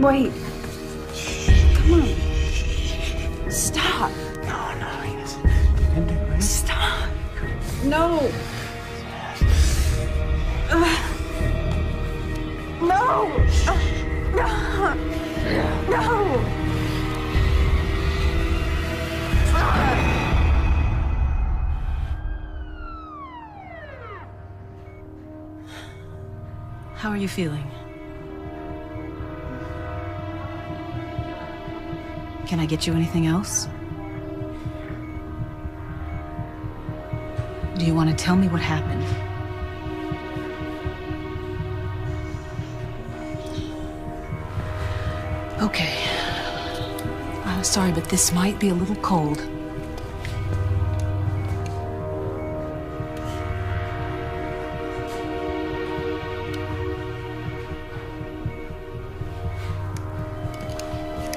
Wait. Come on. Stop. No, yes. You can do it. Stop. No. No. No. How are you feeling? Can I get you anything else? Do you want to tell me what happened? Okay. I'm sorry, but this might be a little cold.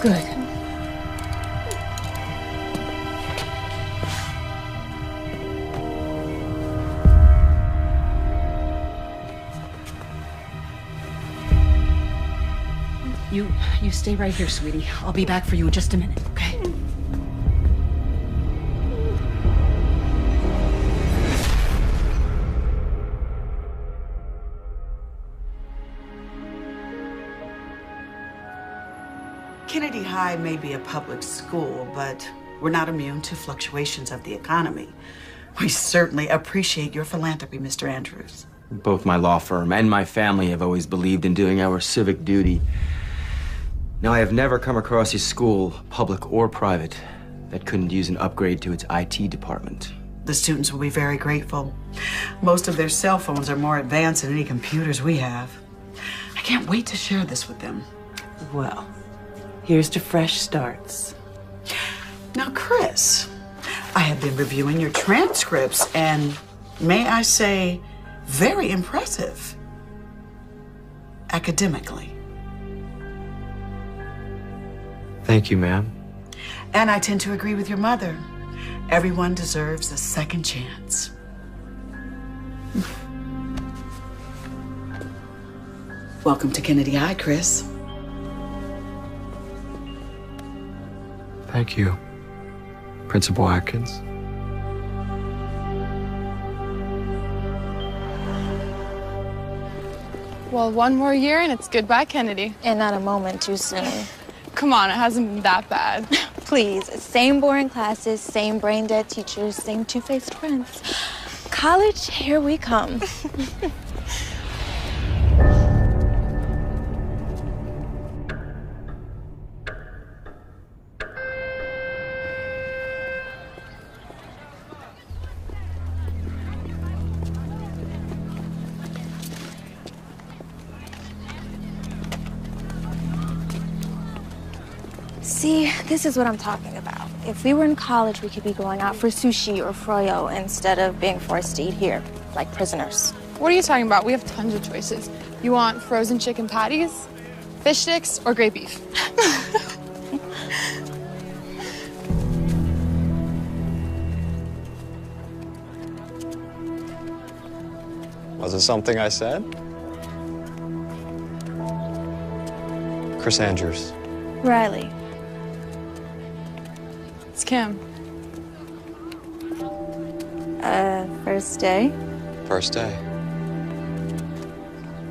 Good. You stay right here, sweetie. I'll be back for you in just a minute, okay? Kennedy High may be a public school, but we're not immune to fluctuations of the economy. We certainly appreciate your philanthropy, Mr. Andrews. Both my law firm and my family have always believed in doing our civic duty. Now, I have never come across a school, public or private, that couldn't use an upgrade to its IT department. The students will be very grateful. Most of their cell phones are more advanced than any computers we have. I can't wait to share this with them. Well, here's to fresh starts. Now, Chris, I have been reviewing your transcripts, and may I say, very impressive. Academically. Thank you, ma'am. And I tend to agree with your mother. Everyone deserves a second chance. Welcome to Kennedy High, Chris. Thank you, Principal Atkins. Well, one more year and it's goodbye, Kennedy. And not a moment too soon. Come on, it hasn't been that bad. Please, same boring classes, same brain dead teachers, same two-faced friends. College, here we come. See, this is what I'm talking about. If we were in college, we could be going out for sushi or froyo instead of being forced to eat here, like prisoners. What are you talking about? We have tons of choices. You want frozen chicken patties, fish sticks, or great beef? Was it something I said? Chris Andrews. Riley. It's Kim. First day? First day.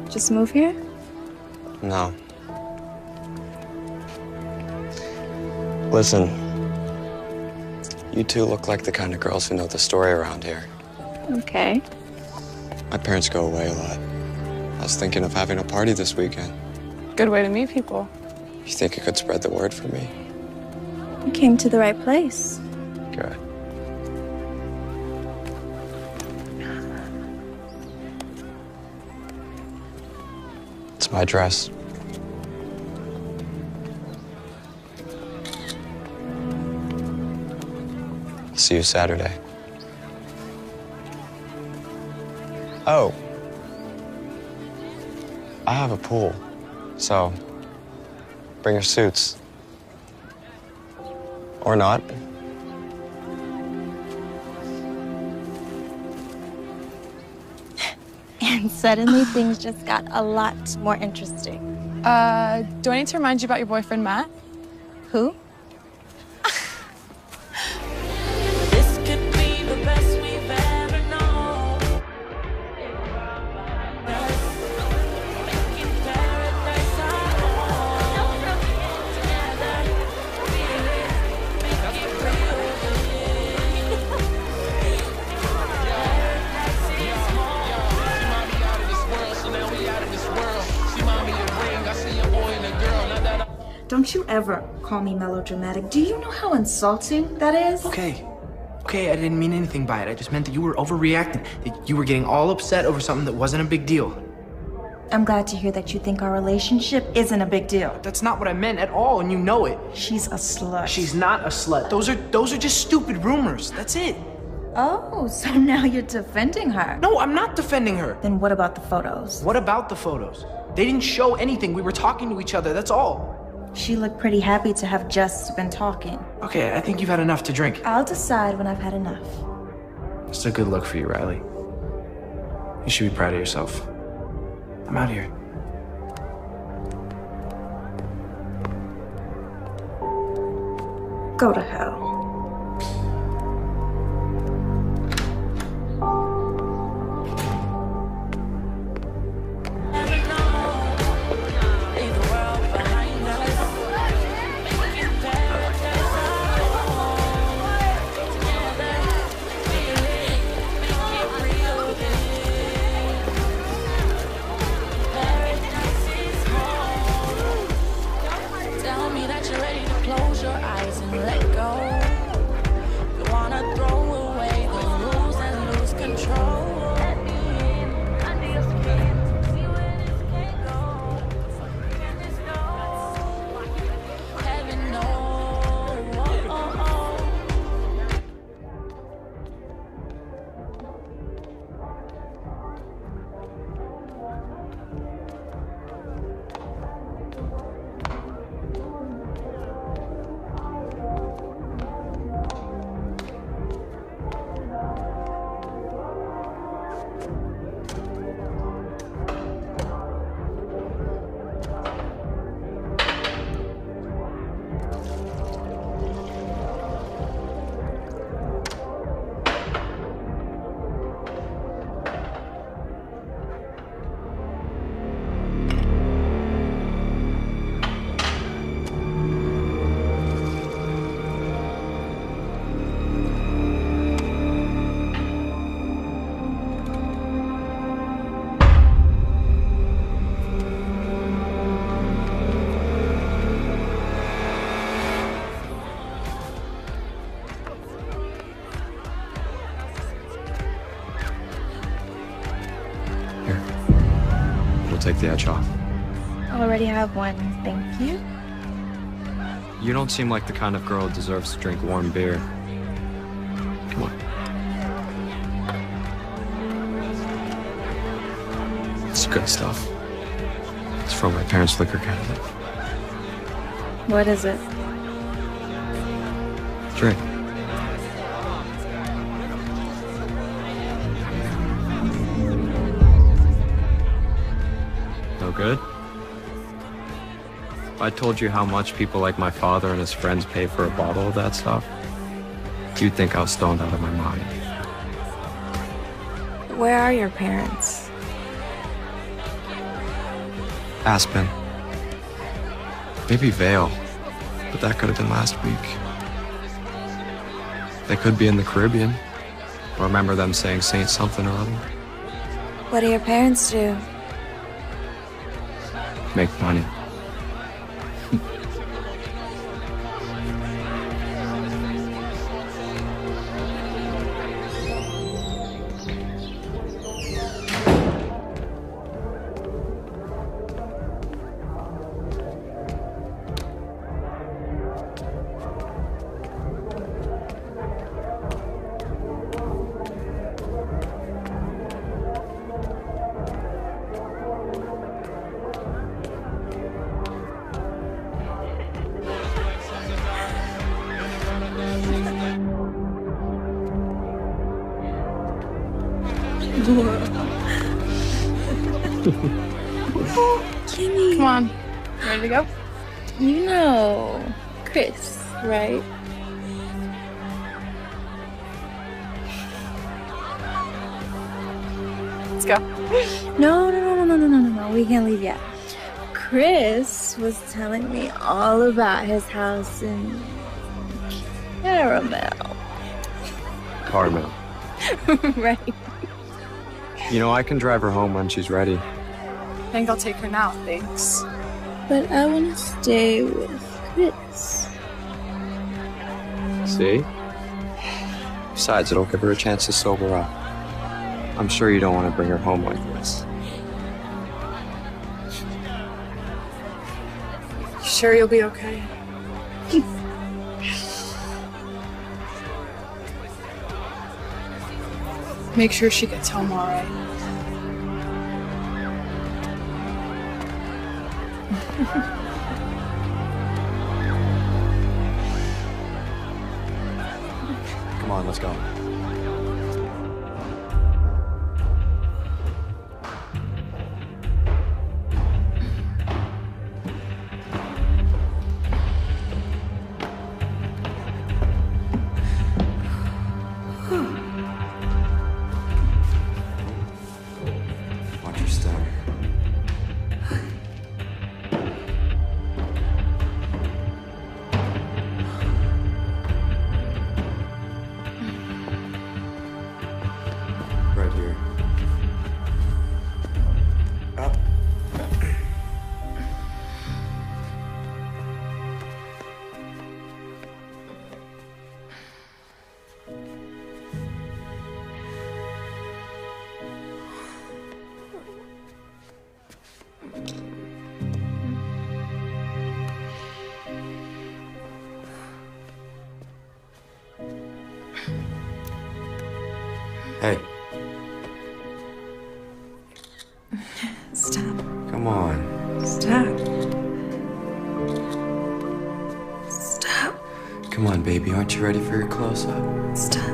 Just move here? No. Listen, you two look like the kind of girls who know the story around here. Okay. My parents go away a lot. I was thinking of having a party this weekend. Good way to meet people. You think you could spread the word for me? You came to the right place. Good. It's my dress. See you Saturday. Oh. I have a pool, so bring your suits. Or not. And suddenly things just got a lot more interesting. Do I need to remind you about your boyfriend, Matt? Who? This could be the best we've ever known. Making paradise our home. Together, feel it, make it real. Paradise is home. See mommy out of this world, so now we out of this world. See mommy a ring, I see a boy and a girl. Now that Don't you ever call me melodramatic. Do you know how insulting that is? Okay, I didn't mean anything by it. I just meant that you were overreacting, that you were getting all upset over something that wasn't a big deal. I'm glad to hear that you think our relationship isn't a big deal. That's not what I meant at all, and you know it. She's a slut. She's not a slut. Those are just stupid rumors. That's it. Oh, so now you're defending her. No, I'm not defending her. Then what about the photos? What about the photos? They didn't show anything. We were talking to each other, that's all. She looked pretty happy to have just been talking. Okay, I think you've had enough to drink. I'll decide when I've had enough. It's a good look for you, Riley. You should be proud of yourself. I'm out here. Go to hell. Tell me that you're ready to close your eyes and let go. You wanna throw away the rules and lose control. Let me in under your skin. See where this can go. Can this go? Heaven knows. Take the edge off. I already have one, thank you. You don't seem like the kind of girl who deserves to drink warm beer. Come on. It's good stuff. It's from my parents' liquor cabinet. What is it? Drink. No good? If I told you how much people like my father and his friends pay for a bottle of that stuff, you'd think I was stoned out of my mind. Where are your parents? Aspen. Maybe Vale, but that could have been last week. They could be in the Caribbean. I remember them saying Saint something or other. What do your parents do? Make money. Come on, Ready to go? You know Chris, right? Let's go. No. We can't leave yet. Chris was telling me all about his house in Caramel. Carmel. Right. You know, I can drive her home when she's ready. I think I'll take her now, thanks. But I want to stay with Chris. See? Besides, it'll give her a chance to sober up. I'm sure you don't want to bring her home like this. You sure you'll be okay? Make sure she gets home all right. Come on, let's go. Watch your step. Right here. Up. Hey, Stop. come on. Stop. Stop. Come on, baby. Aren't you ready for your close-up? Stop.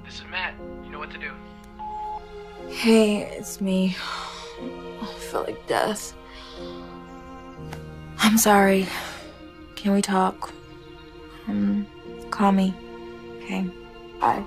This is Matt. You know what to do. Hey, it's me. I feel like death. I'm sorry. Can we talk? Call me. Okay. Bye.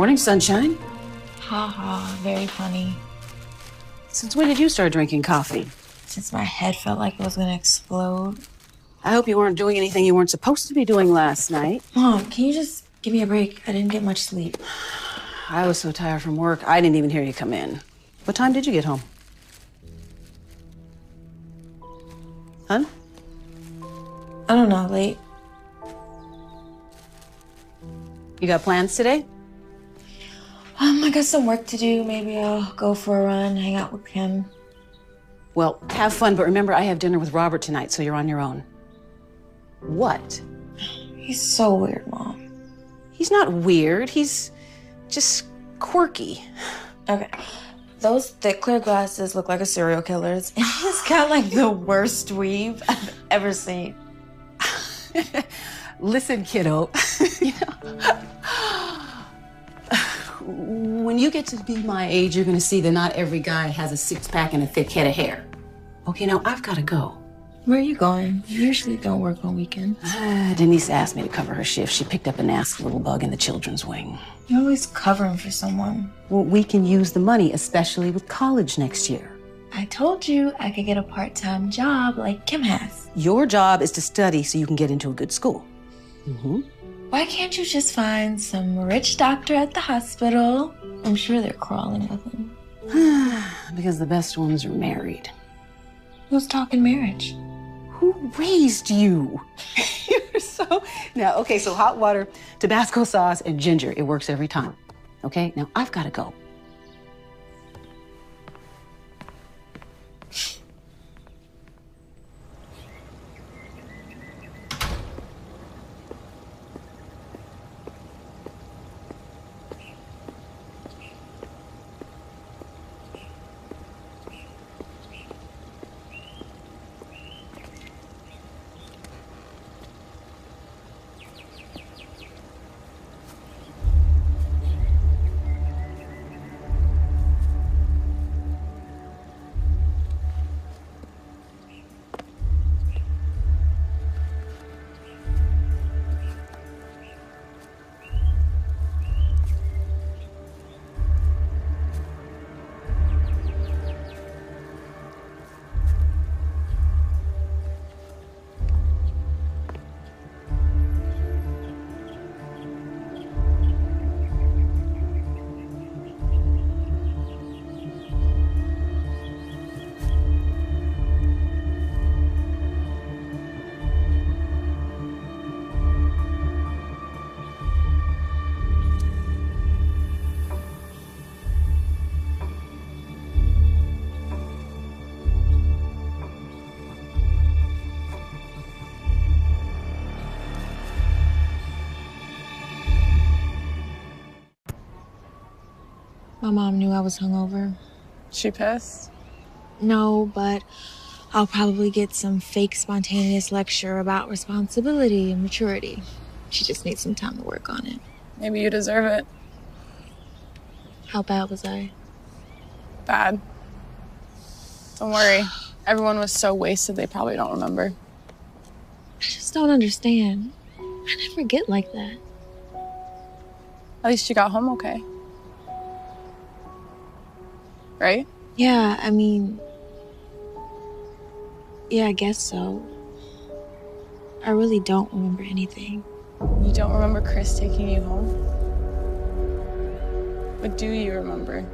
Morning, sunshine. Ha ha, very funny. Since when did you start drinking coffee? Since my head felt like it was gonna explode. I hope you weren't doing anything you weren't supposed to be doing last night. Mom, can you just give me a break? I didn't get much sleep. I was so tired from work, I didn't even hear you come in. What time did you get home? Huh? I don't know, late. You got plans today? I got some work to do. Maybe I'll go for a run, hang out with Kim. Well, have fun, but remember I have dinner with Robert tonight, so you're on your own. What? He's so weird, Mom. He's not weird, he's just quirky. Okay. Those thick clear glasses look like a serial killer's, and he's got like the worst weave I've ever seen. Listen, kiddo, you know, when you get to be my age, you're gonna see that not every guy has a six-pack and a thick head of hair. Okay, now I've gotta go. Where are you going? You usually don't work on weekends. Denise asked me to cover her shift. She picked up a nasty little bug in the children's wing. You're always covering for someone. Well, we can use the money, especially with college next year. I told you I could get a part-time job like Kim has. Your job is to study so you can get into a good school. Mm-hmm. Why can't you just find some rich doctor at the hospital? I'm sure they're crawling with him. Because the best ones are married. Who's talking marriage? Who raised you? You're so... Now, okay, so hot water, Tabasco sauce, and ginger. It works every time. Okay? Now, I've got to go. My mom knew I was hungover. She pissed? No, but I'll probably get some fake spontaneous lecture about responsibility and maturity. She just needs some time to work on it. Maybe you deserve it. How bad was I? Bad. Don't worry. Everyone was so wasted they probably don't remember. I just don't understand. I never get like that. At least you got home okay. Right? Yeah, I mean... Yeah, I guess so. I really don't remember anything. You don't remember Chris taking you home? What do you remember?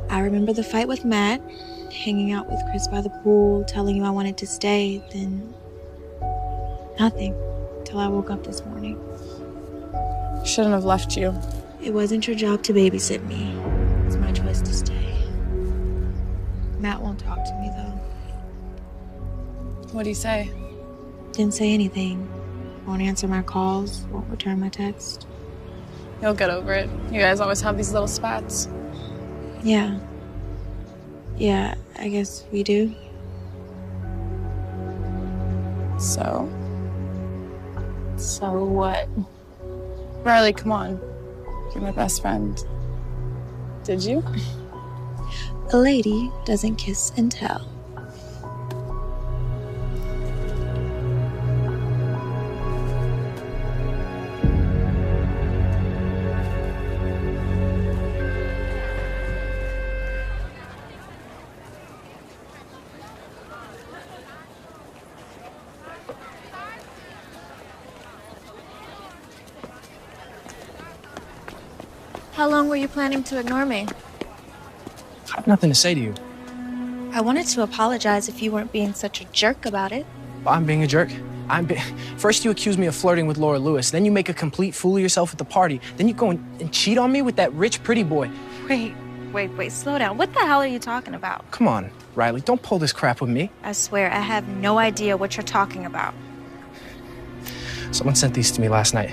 I remember the fight with Matt, hanging out with Chris by the pool, telling him I wanted to stay, then... nothing. Till I woke up this morning. Shouldn't have left you. It wasn't your job to babysit me. It's my choice to stay. Matt won't talk to me, though. What'd he say? Didn't say anything. Won't answer my calls, won't return my text. You'll get over it. You guys always have these little spats. Yeah. Yeah, I guess we do. So? So what? Riley, come on. You're my best friend. Did you? A lady doesn't kiss and tell. How long were you planning to ignore me? I have nothing to say to you. I wanted to apologize if you weren't being such a jerk about it. I'm being a jerk. First you accuse me of flirting with Laura Lewis, then you make a complete fool of yourself at the party, then you go and cheat on me with that rich, pretty boy. Wait, slow down. What the hell are you talking about? Come on, Riley, don't pull this crap with me. I swear, I have no idea what you're talking about. Someone sent these to me last night.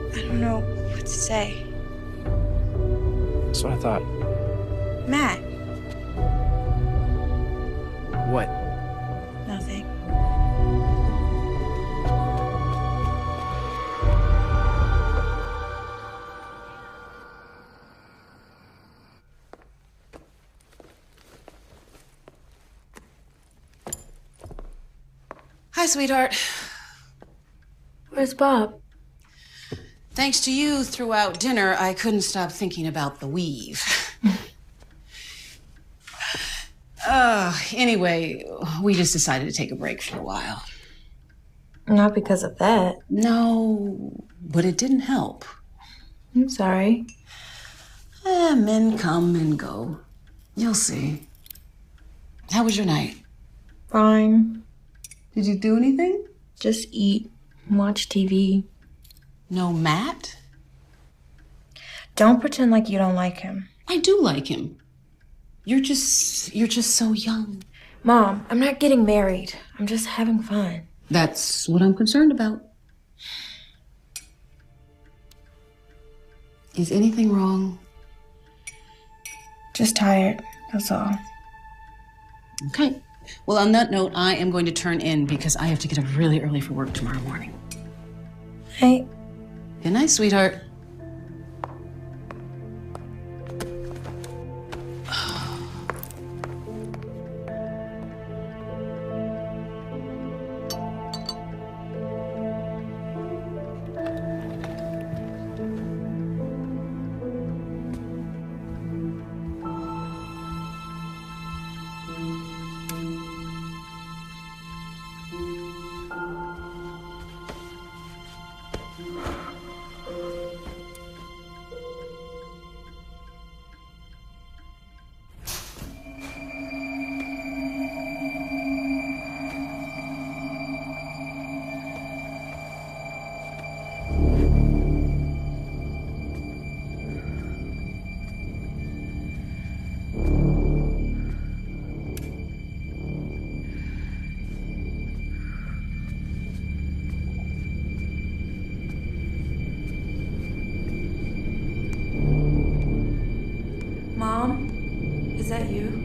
I don't know what to say. That's what I thought. Matt. What? Nothing. Hi, sweetheart. Where's Bob? Thanks to you throughout dinner, I couldn't stop thinking about the weave. Anyway, we just decided to take a break for a while. Not because of that. No, but it didn't help. I'm sorry. Men come and go. You'll see. How was your night? Fine. Did you do anything? Just eat, watch TV. No Matt? Don't pretend like you don't like him. I do like him. You're just so young. Mom, I'm not getting married. I'm just having fun. That's what I'm concerned about. Is anything wrong? Just tired, that's all. Okay. Well, on that note, I am going to turn in because I have to get up really early for work tomorrow morning. Hey. Good night, sweetheart. Mom, is that you?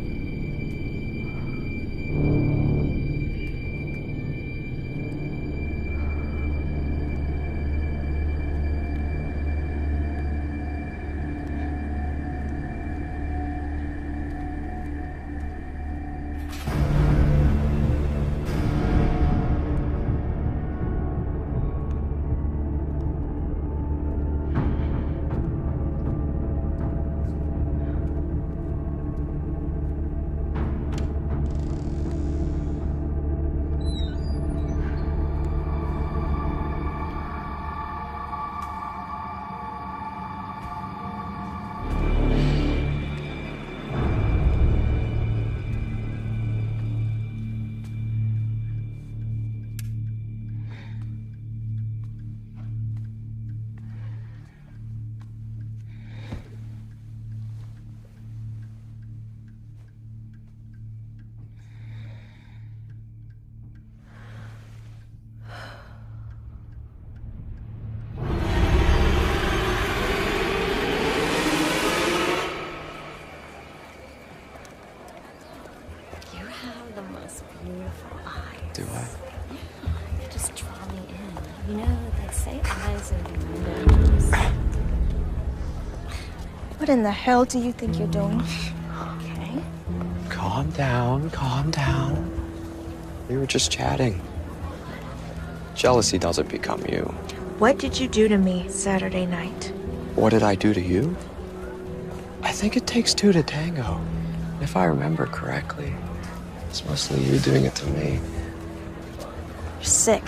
Beautiful eyes. Do I? You just draw me in. You know, they say eyes are the windows. What in the hell do you think you're doing? Okay. Calm down, calm down. We were just chatting. Jealousy doesn't become you. What did you do to me Saturday night? What did I do to you? I think it takes two to tango, if I remember correctly. It's mostly you doing it to me. You're sick.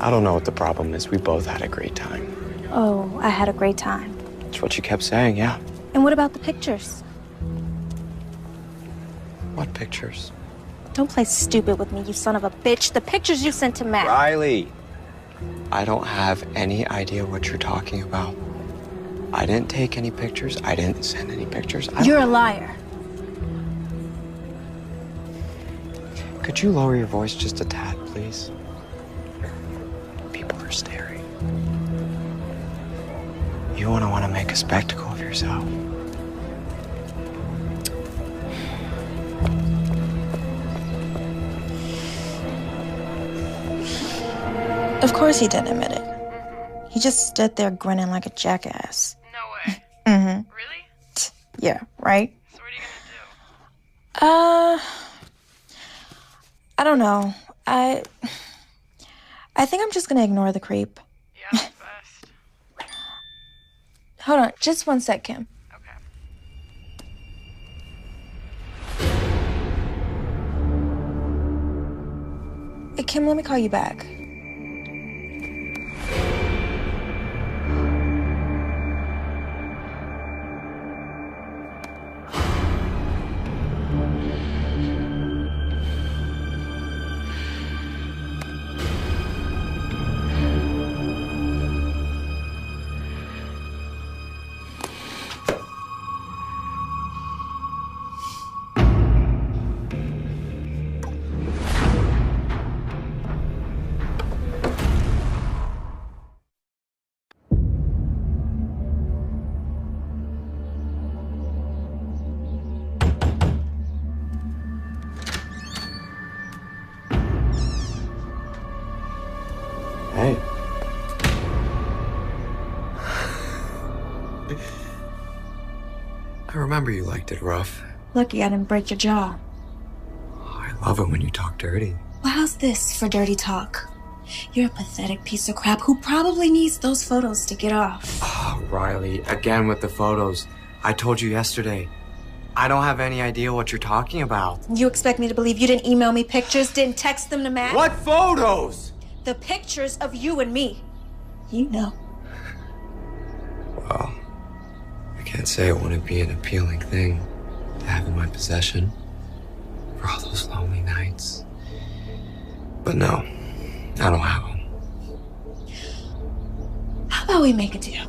I don't know what the problem is. We both had a great time. Oh, I had a great time. That's what you kept saying, yeah. And what about the pictures? What pictures? Don't play stupid with me, you son of a bitch. The pictures you sent to Matt. Riley, I don't have any idea what you're talking about. I didn't take any pictures. I didn't send any pictures. You're a liar. Could you lower your voice just a tad, please? People are staring. You want to make a spectacle of yourself. Of course he didn't admit it. He just stood there grinning like a jackass. No way. Mm-hmm. Really? Yeah, right? So what are you gonna do? I don't know. I think I'm just gonna ignore the creep. Yeah, that's best. Hold on, just one sec, Kim. Hey, Kim, let me call you back. Hey. I remember you liked it rough. Lucky I didn't break your jaw. I love it when you talk dirty. Well, how's this for dirty talk? You're a pathetic piece of crap who probably needs those photos to get off. Oh, Riley, again with the photos. I told you yesterday. I don't have any idea what you're talking about. You expect me to believe you didn't email me pictures, didn't text them to Matt? What photos? The pictures of you and me. You know. Well, I can't say it wouldn't be an appealing thing to have in my possession for all those lonely nights. But no, I don't have them. How about we make a deal?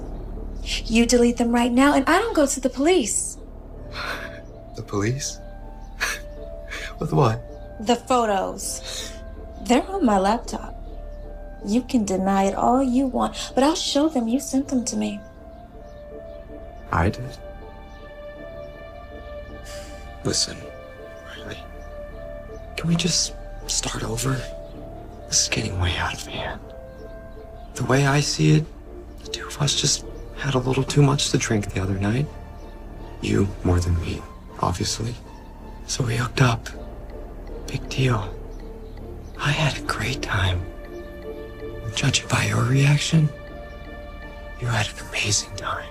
You delete them right now and I don't go to the police. The police? With what? The photos. They're on my laptop. You can deny it all you want, but I'll show them you sent them to me. I did. Listen, Riley, can we just start over? This is getting way out of hand. The way I see it, the two of us just had a little too much to drink the other night. You more than me, obviously. So we hooked up. Big deal. I had a great time. Judging by your reaction, you had an amazing time.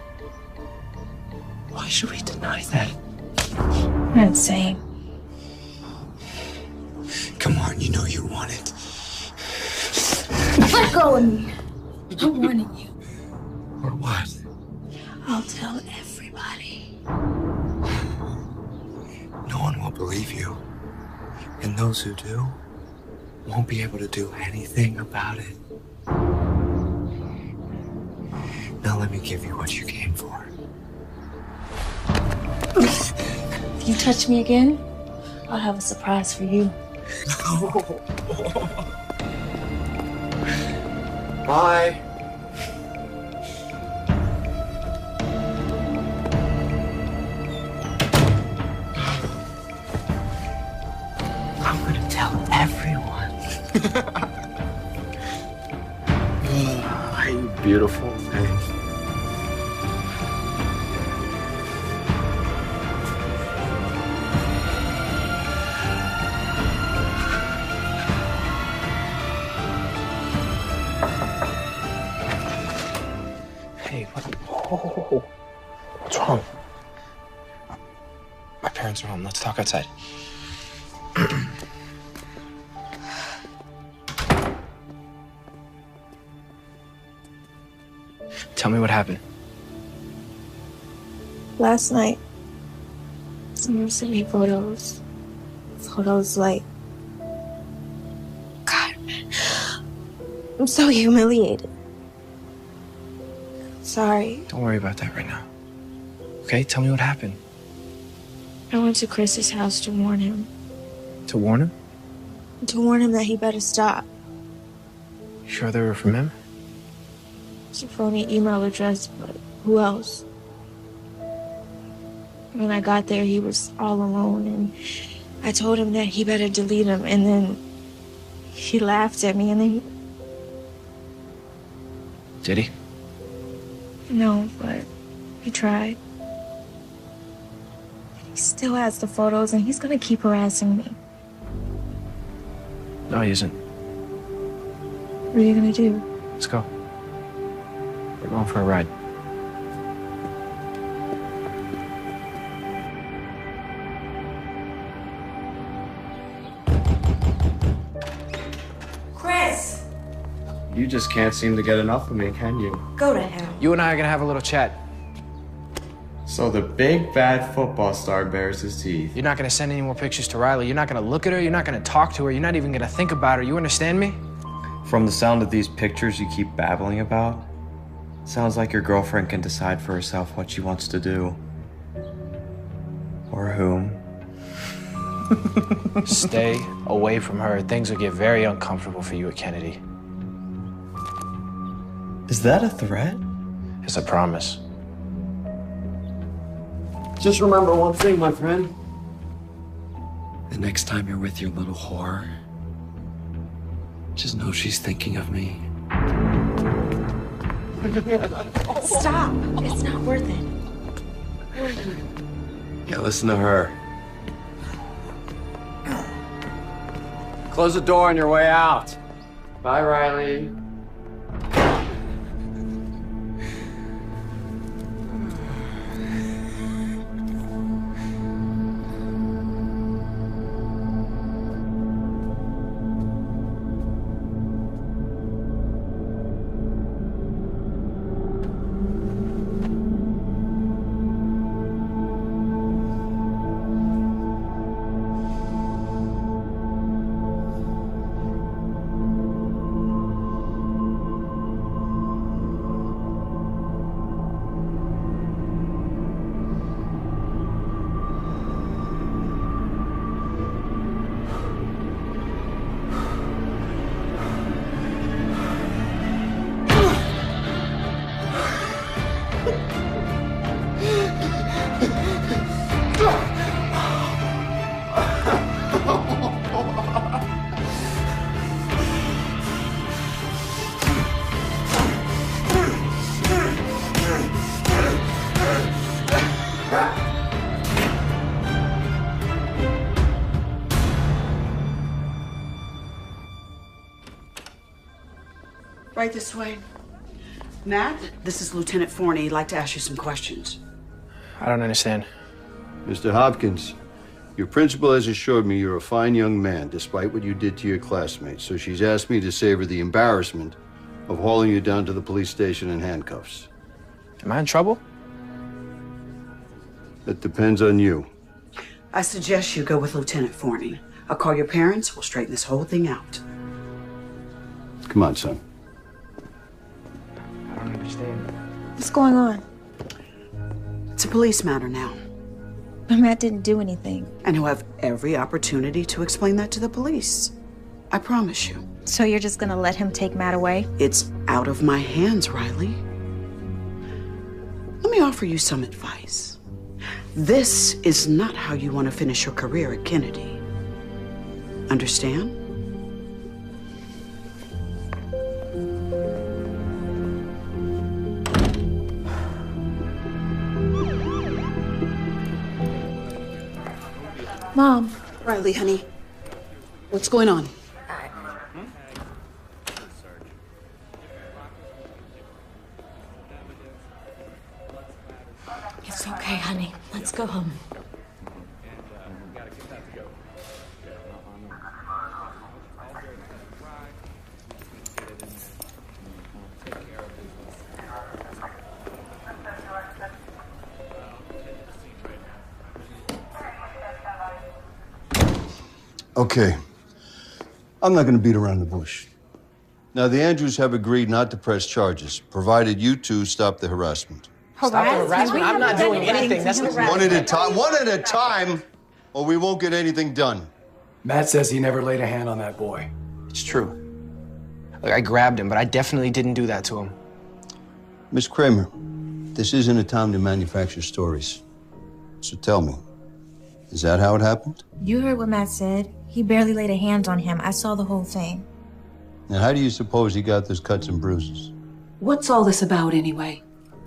Why should we deny that? You're insane. Come on, you know you want it. Let go of me. I'm warning you. Or what? I'll tell everybody. No one will believe you. And those who do won't be able to do anything about it. Now let me give you what you came for. If you touch me again, I'll have a surprise for you. Bye. I'm gonna tell everyone. You beautiful thing. Hey, what's wrong? My parents are home. Let's talk outside. Tell me what happened. Last night, someone sent me photos. Photos like... God, man. I'm so humiliated. Sorry. Don't worry about that right now. Okay, tell me what happened. I went to Chris's house to warn him. To warn him? To warn him that he better stop. You sure they were from him? It's a phony email address, but who else? When I got there, he was all alone, and I told him that he better delete them, and then he laughed at me, and then Did he? No, but he tried. He still has the photos, and he's gonna keep harassing me. No, he isn't. What are you gonna do? Let's go. We're going for a ride. Chris! You just can't seem to get enough of me, can you? Go to hell. You and I are gonna have a little chat. So the big bad football star bares his teeth. You're not gonna send any more pictures to Riley. You're not gonna look at her. You're not gonna talk to her. You're not even gonna think about her. You understand me? From the sound of these pictures you keep babbling about, sounds like your girlfriend can decide for herself what she wants to do. Or whom. Stay away from her. Things will get very uncomfortable for you at Kennedy. Is that a threat? It's a promise. Just remember one thing, my friend. The next time you're with your little whore, just know she's thinking of me. Stop! It's not worth it. Yeah, listen to her. Close the door on your way out. Bye, Riley. Right this way. Matt, this is Lieutenant Forney. He'd like to ask you some questions. I don't understand. Mr. Hopkins, your principal has assured me you're a fine young man, despite what you did to your classmates. So she's asked me to save her the embarrassment of hauling you down to the police station in handcuffs. Am I in trouble? That depends on you. I suggest you go with Lieutenant Forney. I'll call your parents. We'll straighten this whole thing out. Come on, son. I don't understand. What's going on? It's a police matter now. But Matt didn't do anything. And he'll have every opportunity to explain that to the police. I promise you. So you're just gonna let him take Matt away? It's out of my hands, Riley. Let me offer you some advice. This is not how you want to finish your career at Kennedy. Understand? Mom. Riley, honey. What's going on? It's okay, honey. Let's go home. Okay. I'm not going to beat around the bush. Now, the Andrews have agreed not to press charges, provided you two stop the harassment. Stop the harassment? I'm not doing anything. That's not One at a time, or we won't get anything done. Matt says he never laid a hand on that boy. It's true. Look, I grabbed him, but I definitely didn't do that to him. Miss Kramer, this isn't a time to manufacture stories. So tell me, is that how it happened? You heard what Matt said. He barely laid a hand on him. I saw the whole thing. And how do you suppose he got those cuts and bruises? What's all this about anyway?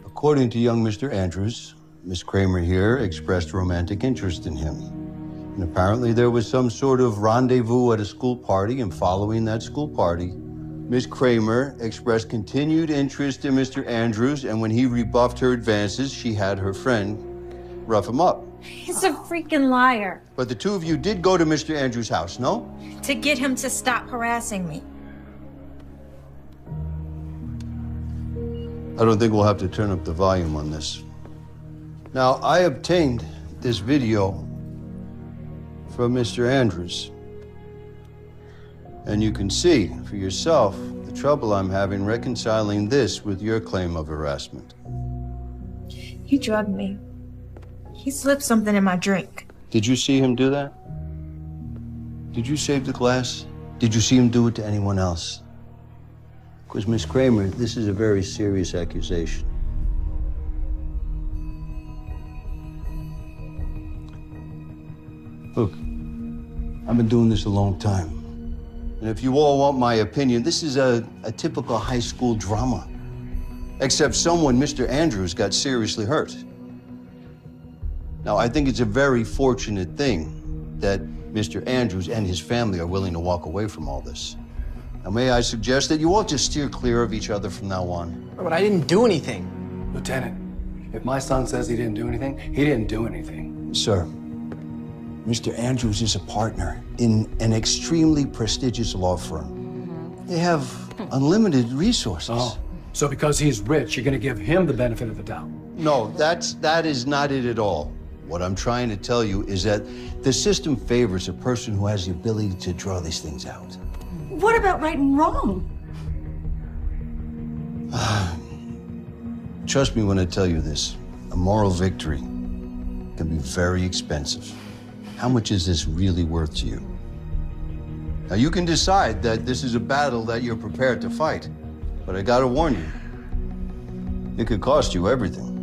According to young Mr. Andrews, Miss Kramer here expressed romantic interest in him. And apparently there was some sort of rendezvous at a school party, and following that school party, Miss Kramer expressed continued interest in Mr. Andrews, and when he rebuffed her advances, she had her friend rough him up. He's a freaking liar. But the two of you did go to Mr. Andrews' house, no? To get him to stop harassing me. I don't think we'll have to turn up the volume on this. Now, I obtained this video from Mr. Andrews. And you can see for yourself the trouble I'm having reconciling this with your claim of harassment. He drugged me. He slipped something in my drink. Did you see him do that? Did you save the glass? Did you see him do it to anyone else? Because, Miss Kramer, this is a very serious accusation. Look, I've been doing this a long time. And if you all want my opinion, this is a typical high school drama. Except someone, Mr. Andrews, got seriously hurt. Now, I think it's a very fortunate thing that Mr. Andrews and his family are willing to walk away from all this. Now, may I suggest that you all just steer clear of each other from now on? But I didn't do anything. Lieutenant, if my son says he didn't do anything, he didn't do anything. Sir, Mr. Andrews is a partner in an extremely prestigious law firm. They have unlimited resources. Oh, so because he's rich, you're going to give him the benefit of the doubt? No, that is not it at all. What I'm trying to tell you is that the system favors a person who has the ability to draw these things out. What about right and wrong? Trust me when I tell you this. A moral victory can be very expensive. How much is this really worth to you? Now, you can decide that this is a battle that you're prepared to fight, but I gotta warn you, it could cost you everything.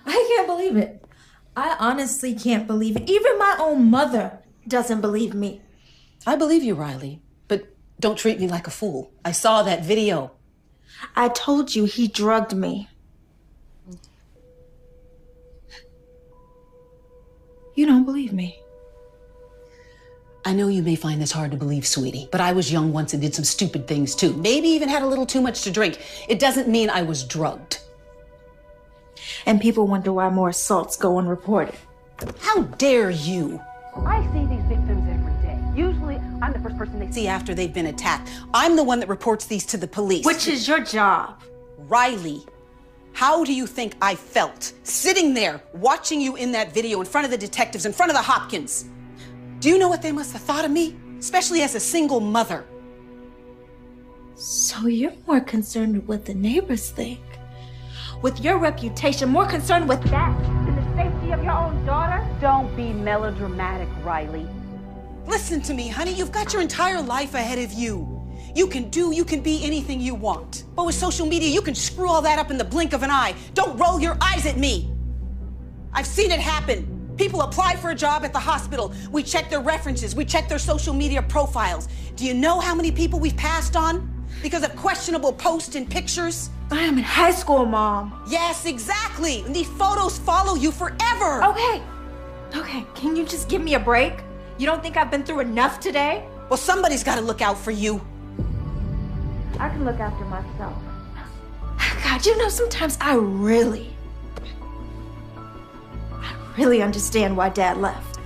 I can't believe it. I honestly can't believe it. Even my own mother doesn't believe me. I believe you, Riley, but don't treat me like a fool. I saw that video. I told you he drugged me. You don't believe me. I know you may find this hard to believe, sweetie, but I was young once and did some stupid things too. Maybe even had a little too much to drink. It doesn't mean I was drugged. And people wonder why more assaults go unreported. How dare you? I see these victims every day. Usually, I'm the first person they See after they've been attacked. I'm the one that reports these to the police. Which is your job. Riley, how do you think I felt sitting there watching you in that video in front of the detectives, in front of the Hopkins? Do you know what they must have thought of me? Especially as a single mother. So you're more concerned with what the neighbors think. With your reputation, more concerned with that than the safety of your own daughter? Don't be melodramatic, Riley. Listen to me, honey. You've got your entire life ahead of you. You can be anything you want. But with social media, you can screw all that up in the blink of an eye. Don't roll your eyes at me. I've seen it happen. People apply for a job at the hospital. We check their references. We check their social media profiles. Do you know how many people we've passed on because of questionable posts and pictures? I am in high school, Mom. Yes, exactly. And these photos follow you forever. Okay, can you just give me a break? You don't think I've been through enough today? Well, somebody's got to look out for you. I can look after myself. God, you know, sometimes I really understand why Dad left.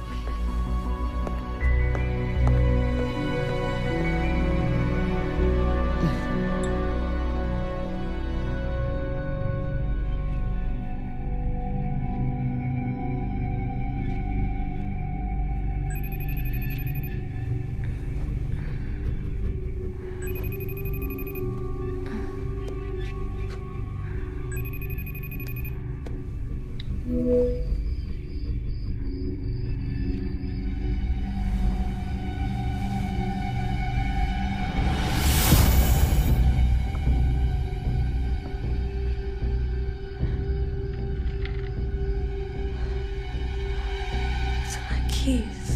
Keys.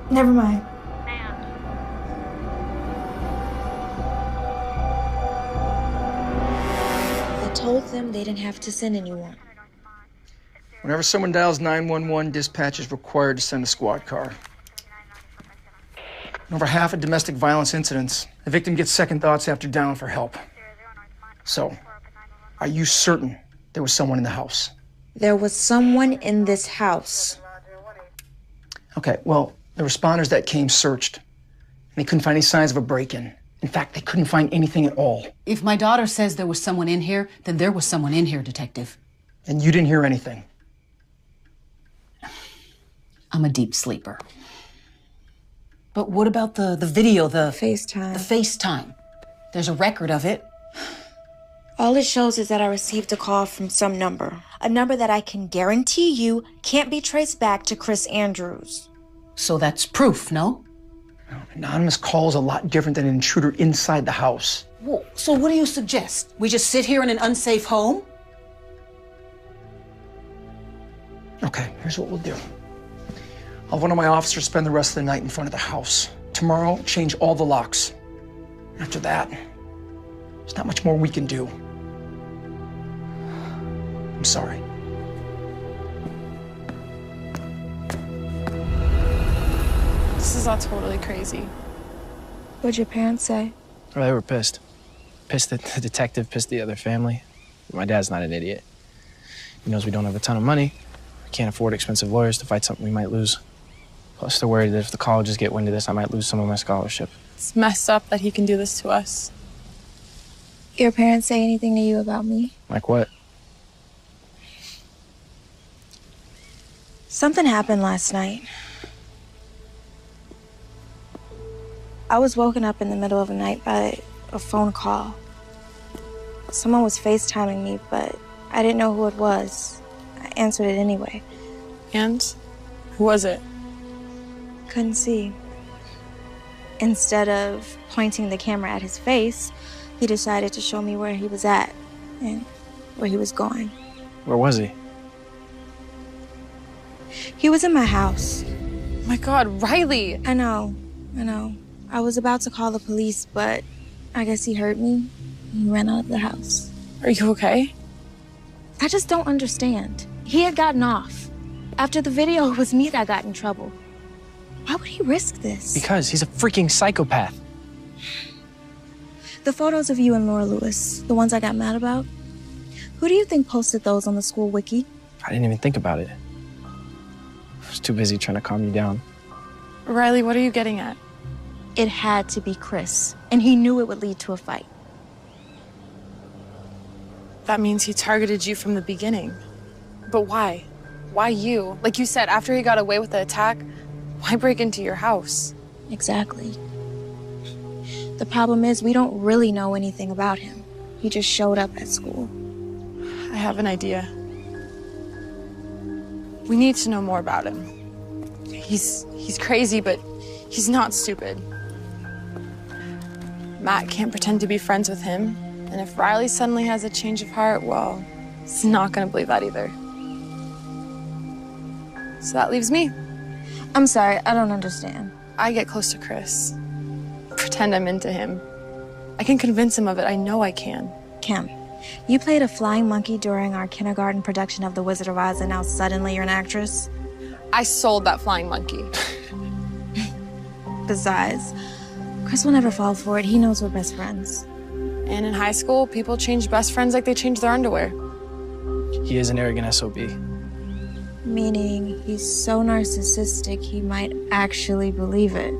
Never mind. I told them they didn't have to send anyone. Whenever someone dials 911, dispatch is required to send a squad car. In over half of domestic violence incidents, the victim gets second thoughts after dialing for help. So, are you certain there was someone in the house? There was someone in this house. Okay, well, the responders that came searched. They couldn't find any signs of a break-in. In fact, they couldn't find anything at all. If my daughter says there was someone in here, then there was someone in here, Detective. And you didn't hear anything? I'm a deep sleeper. But what about the video, the FaceTime? The FaceTime. There's a record of it. All it shows is that I received a call from some number. A number that I can guarantee you can't be traced back to Chris Andrews. So that's proof, no? An anonymous call is a lot different than an intruder inside the house. Well, so what do you suggest? We just sit here in an unsafe home? Okay, here's what we'll do. I'll have one of my officers spend the rest of the night in front of the house. Tomorrow, change all the locks. After that, there's not much more we can do. I'm sorry. This is all totally crazy. What'd your parents say? Oh, they were pissed. Pissed that the detective pissed the other family. My dad's not an idiot. He knows we don't have a ton of money. We can't afford expensive lawyers to fight something we might lose. Plus, they're worried that if the colleges get wind of this, I might lose some of my scholarship. It's messed up that he can do this to us. Your parents say anything to you about me? Like what? Something happened last night. I was woken up in the middle of the night by a phone call. Someone was FaceTiming me, but I didn't know who it was. I answered it anyway. And? Who was it? Couldn't see. Instead of pointing the camera at his face, he decided to show me where he was at and where he was going. Where was he? He was in my house. Oh my God, Riley! I know. I was about to call the police, but I guess he heard me. He ran out of the house. Are you okay? I just don't understand. He had gotten off. After the video, it was me that got in trouble. Why would he risk this? Because he's a freaking psychopath. The photos of you and Laura Lewis, the ones I got mad about, who do you think posted those on the school wiki? I didn't even think about it. I was too busy trying to calm you down. Riley, what are you getting at? It had to be Chris, and he knew it would lead to a fight. That means he targeted you from the beginning. But why? Why you? Like you said, after he got away with the attack, why break into your house? Exactly. The problem is we don't really know anything about him. He just showed up at school. I have an idea. We need to know more about him. He's crazy, but he's not stupid. Matt can't pretend to be friends with him, and if Riley suddenly has a change of heart, well, he's not gonna believe that either. So that leaves me. I'm sorry, I don't understand. I get close to Chris. Pretend I'm into him. I can convince him of it. I know I can. Kim, you played a flying monkey during our kindergarten production of The Wizard of Oz, and now suddenly you're an actress? I sold that flying monkey. Besides, Chris will never fall for it. He knows we're best friends. And in high school, people change best friends like they change their underwear. He is an arrogant SOB. Meaning he's so narcissistic he might actually believe it.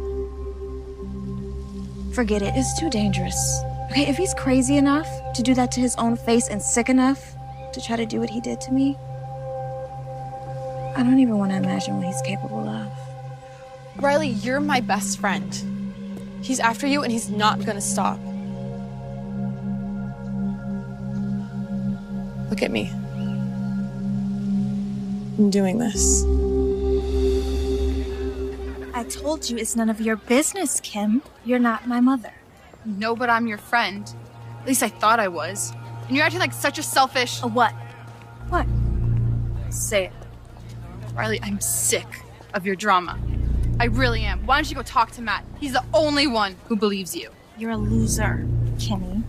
Forget it, it's too dangerous. Okay, if he's crazy enough to do that to his own face and sick enough to try to do what he did to me, I don't even want to imagine what he's capable of. Riley, you're my best friend. He's after you and he's not gonna stop. Look at me. I'm doing this. I told you it's none of your business, Kim. You're not my mother. No, but I'm your friend. At least I thought I was. And you're acting like such a selfish... A what? What? Say it. Riley, I'm sick of your drama. I really am. Why don't you go talk to Matt? He's the only one who believes you. You're a loser, Kimmy.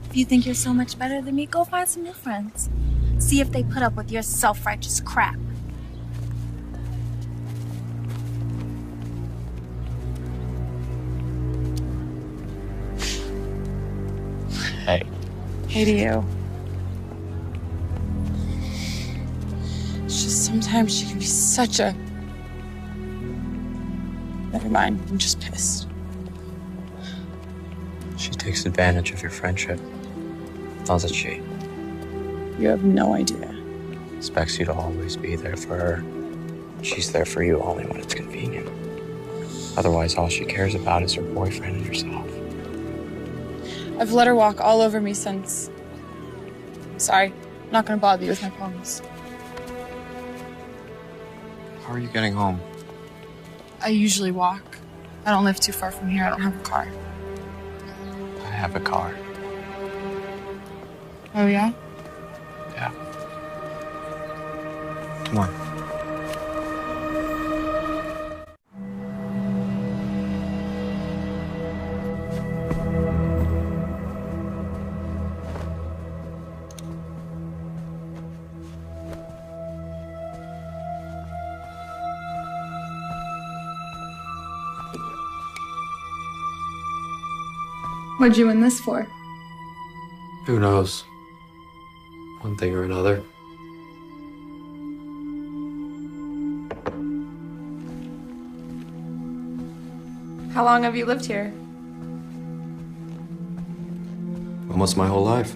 If you think you're so much better than me, go find some new friends. See if they put up with your self-righteous crap. Hey. Hey to you. It's just sometimes she can be such a... Never mind, I'm just pissed. She takes advantage of your friendship, doesn't she? You have no idea. Expects you to always be there for her. She's there for you only when it's convenient. Otherwise, all she cares about is her boyfriend and herself. I've let her walk all over me since... Sorry, I'm not gonna bother you with my problems. How are you getting home? I usually walk. I don't live too far from here. I don't have a car. I have a car. Oh, yeah? Yeah. Come on. What'd you win this for? Who knows? One thing or another. How long have you lived here? Almost my whole life.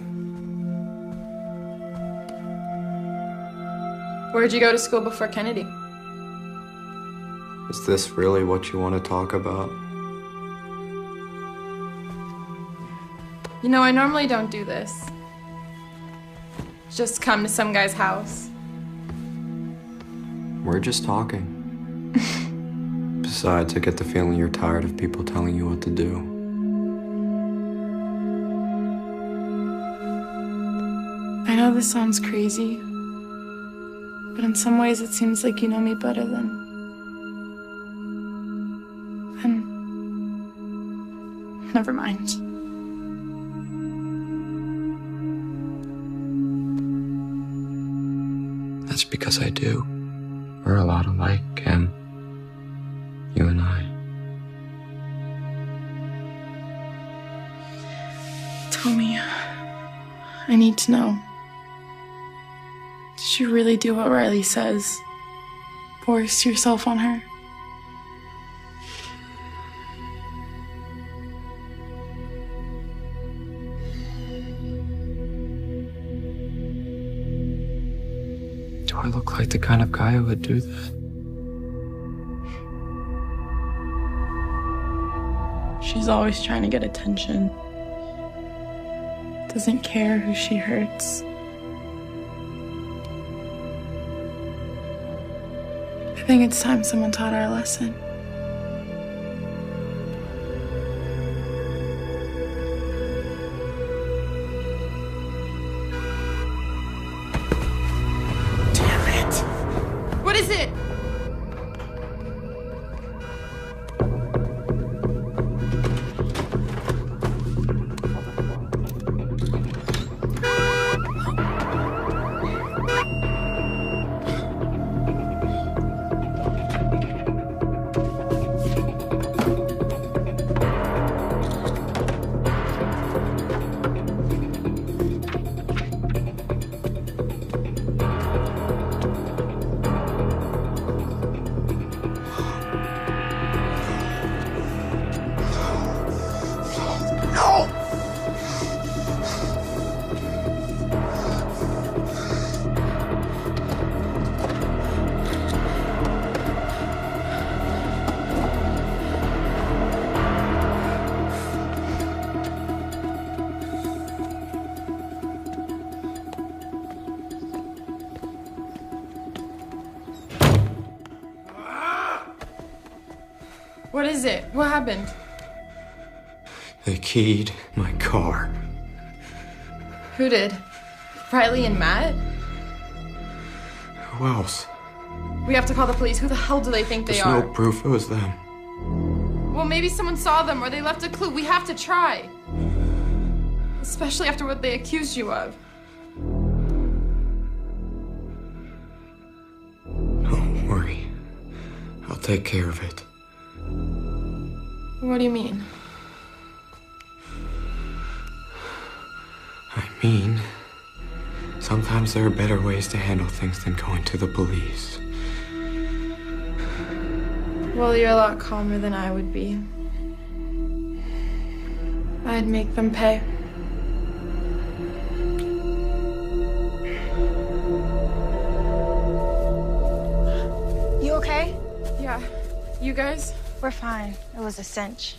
Where'd you go to school before Kennedy? Is this really what you want to talk about? You know, I normally don't do this. Just come to some guy's house. We're just talking. Besides, I get the feeling you're tired of people telling you what to do. I know this sounds crazy, but in some ways it seems like you know me better than... Never mind. That's because I do. We're a lot alike, Kim. You and I. Tell me. I need to know. Did you really do what Riley says? Force yourself on her? Do Do I look like the kind of guy who would do that? She's always trying to get attention. Doesn't care who she hurts. I think it's time someone taught her a lesson. Damn it! What is it? What is it? What happened? They keyed my car. Who did? Riley and Matt? Who else? We have to call the police. Who the hell do they think they There's are? no proof it was them. Well, maybe someone saw them or they left a clue. We have to try. Especially after what they accused you of. Don't worry. I'll take care of it. What do you mean? I mean, sometimes there are better ways to handle things than going to the police. Well, you're a lot calmer than I would be. I'd make them pay. You okay? Yeah. You guys? We're fine. It was a cinch.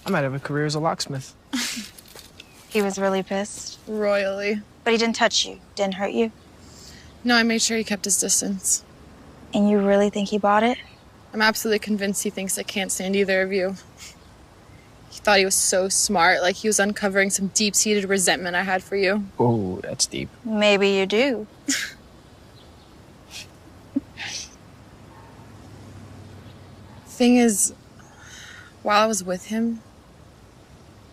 I might have a career as a locksmith. He was really pissed. Royally. But he didn't touch you, didn't hurt you. No, I made sure he kept his distance. And you really think he bought it? I'm absolutely convinced he thinks I can't stand either of you. He thought he was so smart, like he was uncovering some deep-seated resentment I had for you. Oh, that's deep. Maybe you do. Thing is, while I was with him,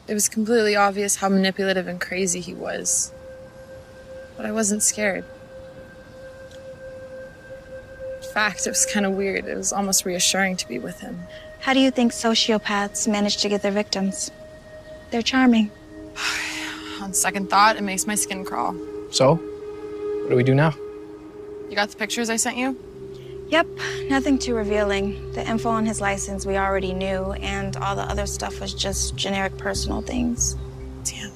it was completely obvious how manipulative and crazy he was. But I wasn't scared. In fact, it was kind of weird. It was almost reassuring to be with him. How do you think sociopaths manage to get their victims? They're charming. On second thought, it makes my skin crawl. So, what do we do now? You got the pictures I sent you? Yep, nothing too revealing. The info on his license we already knew, and all the other stuff was just generic personal things. Damn.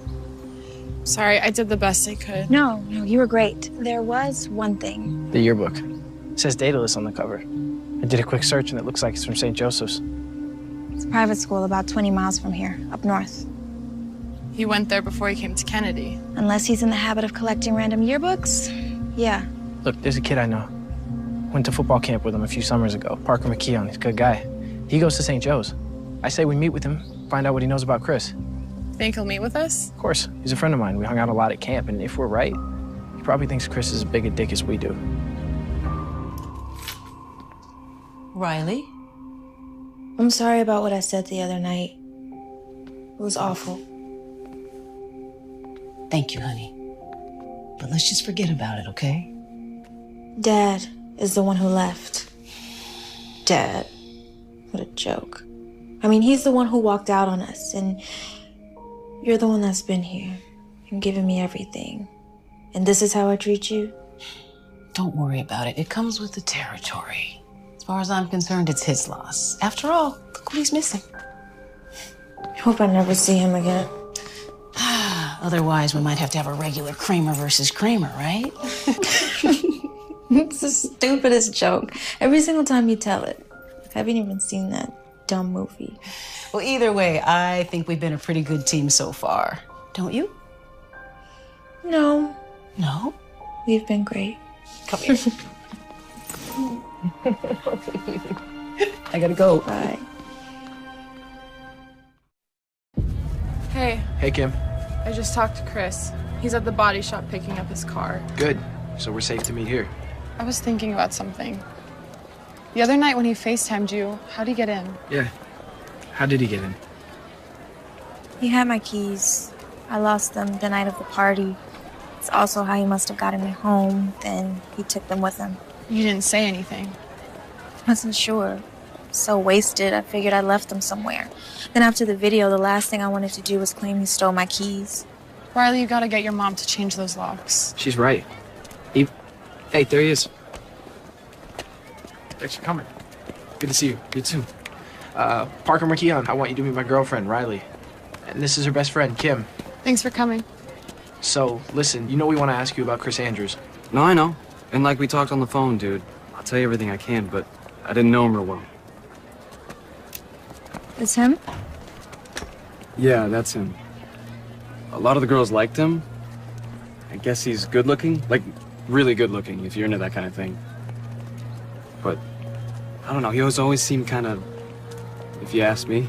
Sorry, I did the best I could. No, you were great. There was one thing. The yearbook. It says Daedalus on the cover. I did a quick search and it looks like it's from St. Joseph's. It's a private school about 20 miles from here, up north. He went there before he came to Kennedy. Unless he's in the habit of collecting random yearbooks, yeah. Look, there's a kid I know. Went to football camp with him a few summers ago. Parker McKeon, he's a good guy. He goes to St. Joe's. I say we meet with him, find out what he knows about Chris. Think he'll meet with us? Of course, he's a friend of mine. We hung out a lot at camp, and if we're right, he probably thinks Chris is as big a dick as we do. Riley? I'm sorry about what I said the other night. It was awful. Thank you, honey. But let's just forget about it, okay? Dad is the one who left. Dad. What a joke. I mean, he's the one who walked out on us, and you're the one that's been here and given me everything. And this is how I treat you? Don't worry about it. It comes with the territory. As far as I'm concerned, it's his loss. After all, look what he's missing. I hope I never see him again. Otherwise, we might have to have a regular Kramer versus Kramer, right? It's the stupidest joke. Every single time you tell it. I haven't even seen that dumb movie. Well, either way, I think we've been a pretty good team so far. Don't you? No. No? We've been great. Come here. I gotta go. Bye. Hey, Hey, Kim. I just talked to Chris. He's at the body shop picking up his car. Good. So we're safe to meet here. I was thinking about something. The other night when he FaceTimed you, how'd he get in? Yeah. How did he get in? He had my keys. I lost them the night of the party. It's also how he must have gotten me home. Then he took them with him. You didn't say anything. I wasn't sure. So wasted, I figured I left them somewhere. Then after the video, the last thing I wanted to do was claim he stole my keys. Riley, you gotta get your mom to change those locks. She's right. Hey, there he is. Thanks for coming. Good to see you. You too. Parker McKeon, I want you to meet my girlfriend, Riley. And this is her best friend, Kim. Thanks for coming. So, listen, you know we want to ask you about Chris Andrews. No, I know. And like we talked on the phone, dude. I'll tell you everything I can, but I didn't know him real well. It's him? Yeah, that's him. A lot of the girls liked him. I guess he's good looking. Like, really good looking, if you're into that kind of thing. But, I don't know, he always seemed kind of, if you ask me.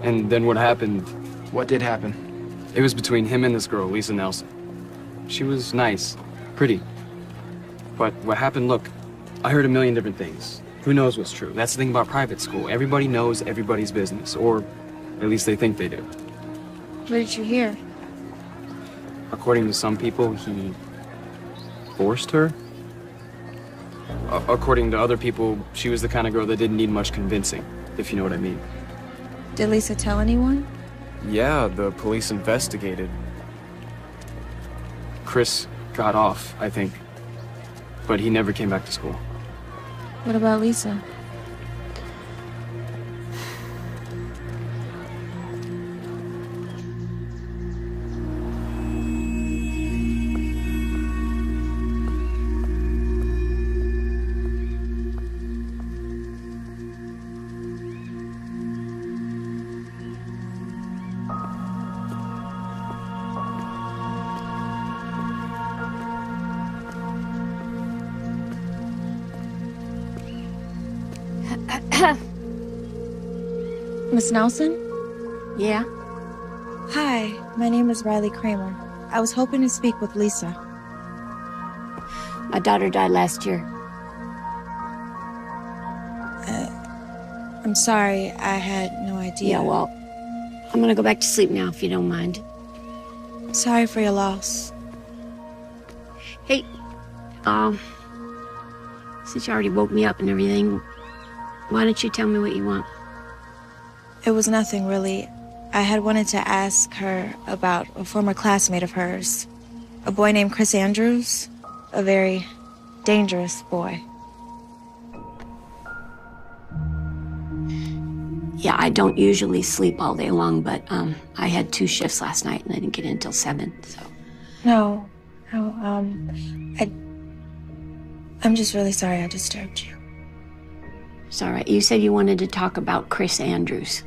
And then what happened... What did happen? It was between him and this girl, Lisa Nelson. She was nice, pretty. But what happened, look, I heard a million different things. Who knows what's true? That's the thing about private school. Everybody knows everybody's business, or at least they think they do. What did you hear? According to some people, he forced her. According to other people, she was the kind of girl that didn't need much convincing, if you know what I mean. Did Lisa tell anyone? Yeah, the police investigated. Chris got off, I think. But he never came back to school. What about Lisa? Miss Nelson? Yeah? Hi, my name is Riley Kramer. I was hoping to speak with Lisa. My daughter died last year. I'm sorry, I had no idea. Yeah, well, I'm gonna go back to sleep now if you don't mind. Sorry for your loss. Hey, since you already woke me up and everything, why don't you tell me what you want? It was nothing, really. I had wanted to ask her about a former classmate of hers. A boy named Chris Andrews. A very dangerous boy. Yeah, I don't usually sleep all day long, but I had 2 shifts last night and I didn't get in until 7, so. No, I'm just really sorry I disturbed you. It's all right. You said you wanted to talk about Chris Andrews.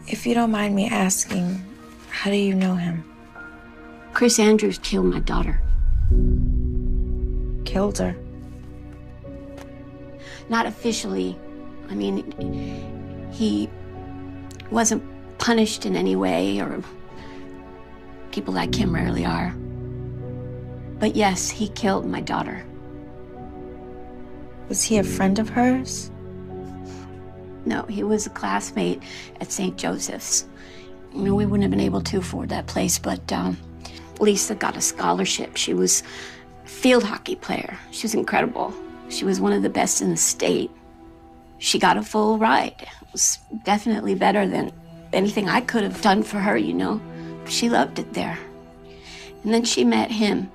If you don't mind me asking, how do you know him? Chris Andrews killed my daughter. Killed her? Not officially. I mean, he wasn't punished in any way, or people like him rarely are. But yes, he killed my daughter. Was he a friend of hers? No, he was a classmate at St. Joseph's. You know, we wouldn't have been able to afford that place, but Lisa got a scholarship. She was a field hockey player. She was incredible. She was one of the best in the state. She got a full ride. It was definitely better than anything I could have done for her, you know. She loved it there. And then she met him.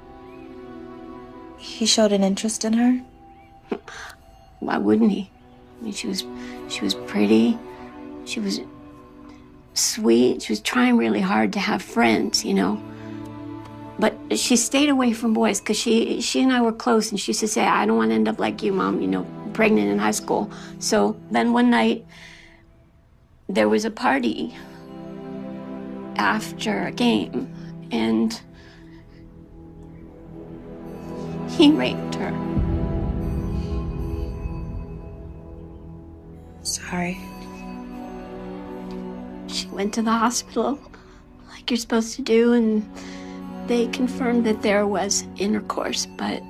He showed an interest in her? Why wouldn't he? I mean, she was pretty. She was sweet. She was trying really hard to have friends, you know. But she stayed away from boys because she and I were close, and she used to say, I don't want to end up like you, Mom, you know, pregnant in high school. So then one night, there was a party after a game, and he raped her. Sorry. She went to the hospital like you're supposed to do, and they confirmed that there was intercourse, but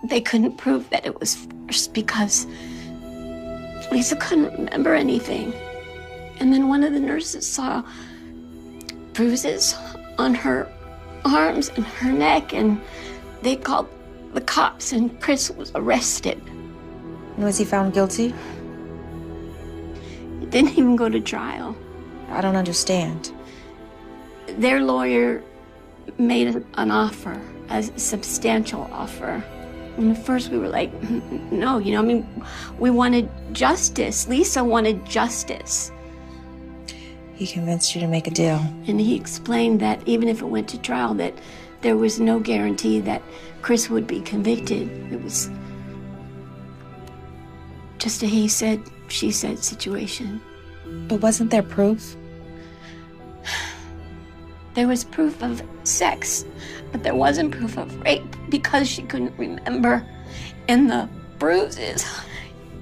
they couldn't prove that it was forced because Lisa couldn't remember anything. And then one of the nurses saw bruises on her arms and her neck, and they called the cops, and Chris was arrested. Was he found guilty? It didn't even go to trial. I don't understand. Their lawyer made an offer, a substantial offer. And at first we were like, no, you know, I mean, we wanted justice. Lisa wanted justice. He convinced you to make a deal. And he explained that even if it went to trial, that there was no guarantee that Chris would be convicted. It was just a he said, she said situation. But wasn't there proof? There was proof of sex, but there wasn't proof of rape because she couldn't remember. And the bruises,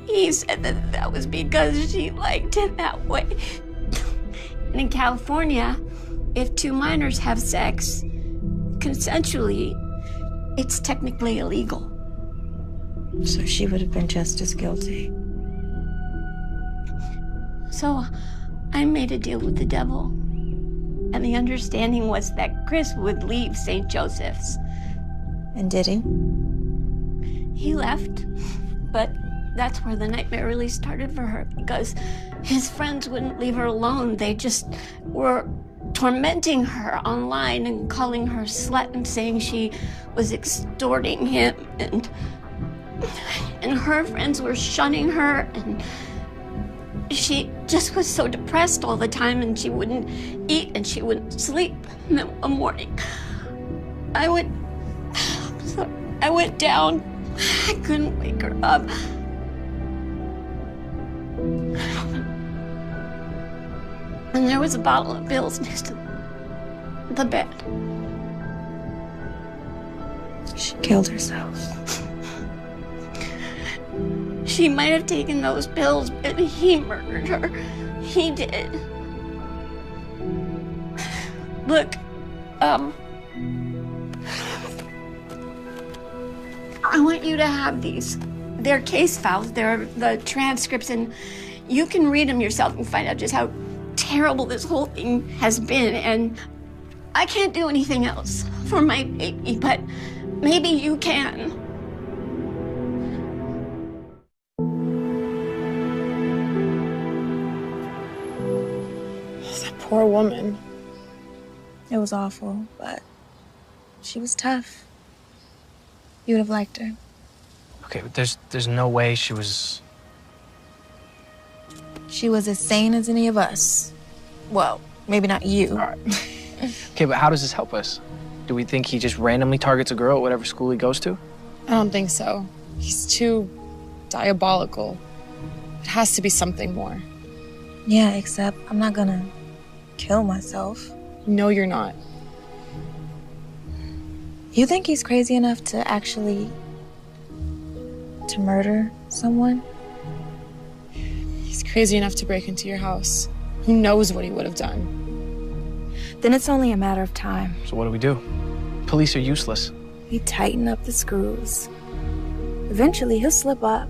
he said that that was because she liked it that way. And in California, if two minors have sex consensually, it's technically illegal. So she would have been just as guilty. So I made a deal with the devil. And the understanding was that Chris would leave St. Joseph's. And did he? He left, but that's where the nightmare really started for her, because his friends wouldn't leave her alone. They just were tormenting her online and calling her slut and saying she was extorting him, and her friends were shunning her, and she just was so depressed all the time, and she wouldn't eat and she wouldn't sleep. And then one morning, I went down. I couldn't wake her up. And there was a bottle of pills next to the bed. She killed herself. She might have taken those pills, but he murdered her. He did. Look, I want you to have these. They're case files. They're the transcripts, and you can read them yourself and find out just how terrible this whole thing has been. And I can't do anything else for my baby, but maybe you can. That poor woman. It was awful, but she was tough. You would have liked her. Okay, but there's no way she was... She was as sane as any of us. Well, maybe not you. All right. Okay, but how does this help us? Do we think he just randomly targets a girl at whatever school he goes to? I don't think so. He's too diabolical. It has to be something more. Yeah, except I'm not gonna kill myself. No, you're not. You think he's crazy enough to actually... to murder someone? He's crazy enough to break into your house. Who knows what he would have done? Then it's only a matter of time. So what do? Police are useless. We tighten up the screws. Eventually, he'll slip up.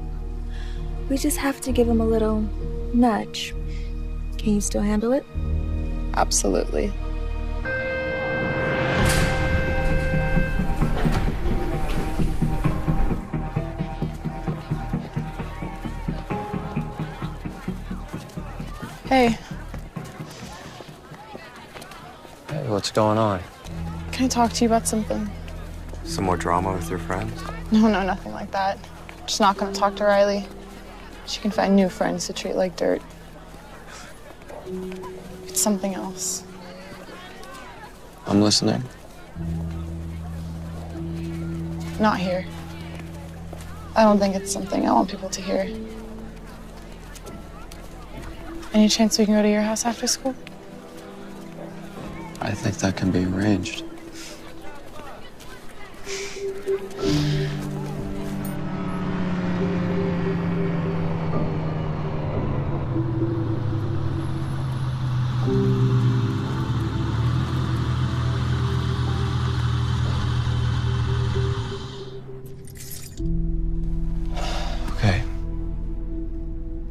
We just have to give him a little nudge. Can you still handle it? Absolutely. Hey. Hey, what's going on? Can I talk to you about something? Some more drama with your friends? No, nothing like that. Just not gonna talk to Riley. She can find new friends to treat like dirt. It's something else. I'm listening. Not here. I don't think it's something I want people to hear. Any chance we can go to your house after school? I think that can be arranged. Okay.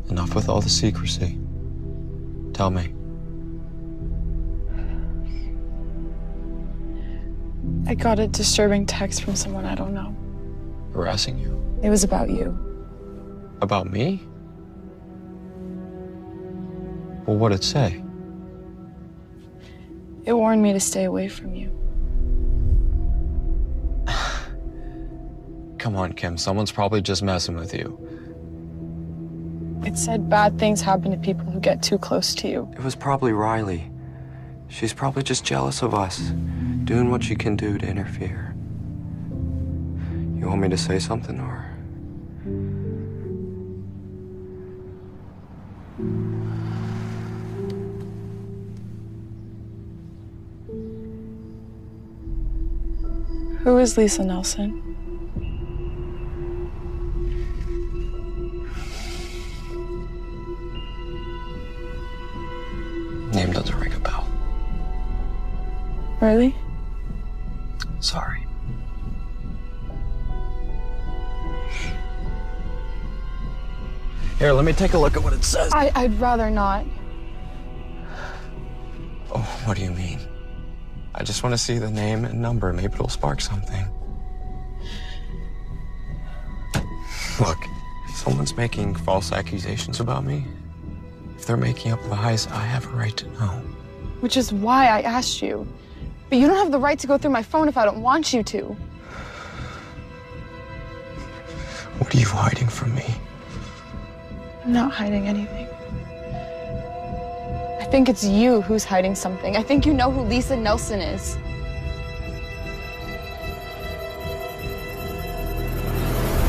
Enough with all the secrecy. Tell me. I got a disturbing text from someone I don't know. Harassing you? It was about you. About me? Well, what'd it say? It warned me to stay away from you. Come on, Kim. Someone's probably just messing with you. It said bad things happen to people who get too close to you. It was probably Riley. She's probably just jealous of us, doing what she can do to interfere. You want me to say something, or? Who is Lisa Nelson? Name doesn't ring a bell. Really? Sorry. Here, let me take a look at what it says. I'd rather not. Oh, what do you mean? I just want to see the name and number. Maybe it'll spark something. Look, if someone's making false accusations about me, if they're making up lies, I have a right to know. Which is why I asked you. But you don't have the right to go through my phone if I don't want you to. What are you hiding from me? I'm not hiding anything. I think it's you who's hiding something. I think you know who Lisa Nelson is.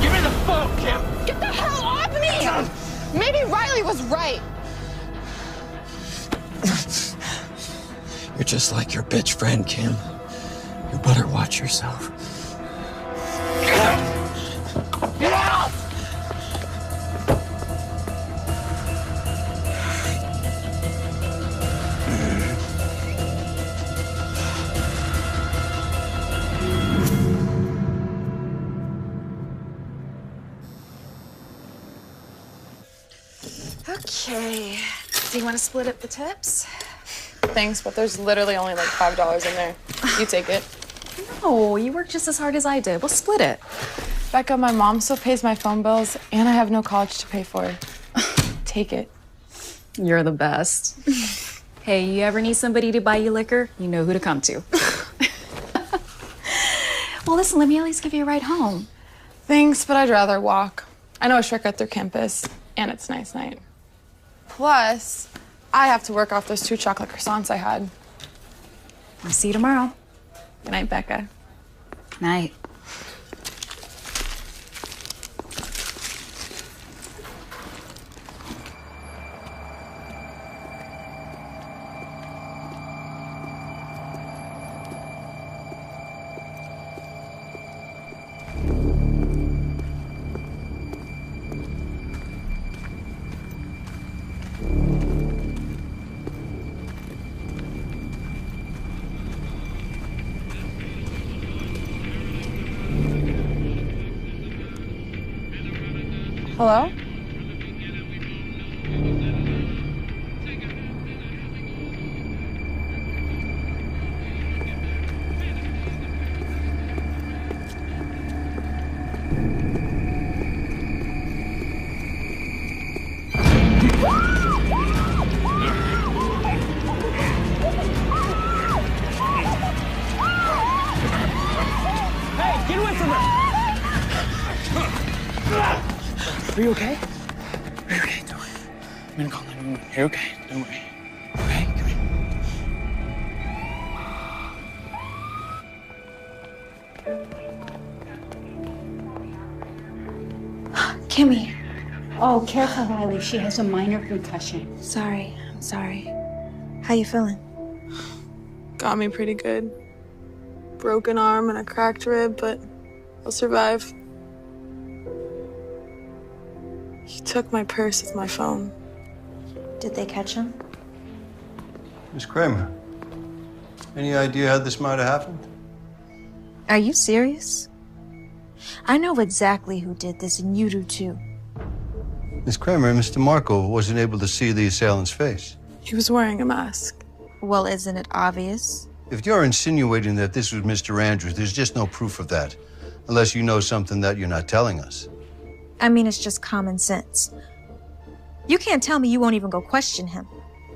Give me the phone, Kim! Get the hell off me! Maybe Riley was right. You're just like your bitch friend, Kim. You better watch yourself. Get out! Okay. Do you want to split up the tips? Thanks, but there's literally only like $5 in there. You take it. No, you work just as hard as I did. We'll split it. Becca, my mom still pays my phone bills, and I have no college to pay for. Take it. You're the best. Hey, you ever need somebody to buy you liquor? You know who to come to. Well, listen, let me at least give you a ride home. Thanks, but I'd rather walk. I know a shortcut through campus, and it's nice night. Plus, I have to work off those 2 chocolate croissants I had. I'll see you tomorrow. Good night, Becca. Night. Hello? Hey, get away from her! Are you okay? Are you okay? Don't worry. I'm gonna call 911. You're okay. Don't worry. Okay, come here. Kimmy. Oh, careful, Riley. She has a minor concussion. Sorry. I'm sorry. How you feeling? Got me pretty good. Broken arm and a cracked rib, but I'll survive. He took my purse with my phone. Did they catch him? Miss Kramer, any idea how this might have happened? Are you serious? I know exactly who did this, and you do too. Miss Kramer, Mr. Marco wasn't able to see the assailant's face. He was wearing a mask. Well, isn't it obvious? If you're insinuating that this was Mr. Andrews, there's just no proof of that. Unless you know something that you're not telling us. I mean, it's just common sense. You can't tell me you won't even go question him.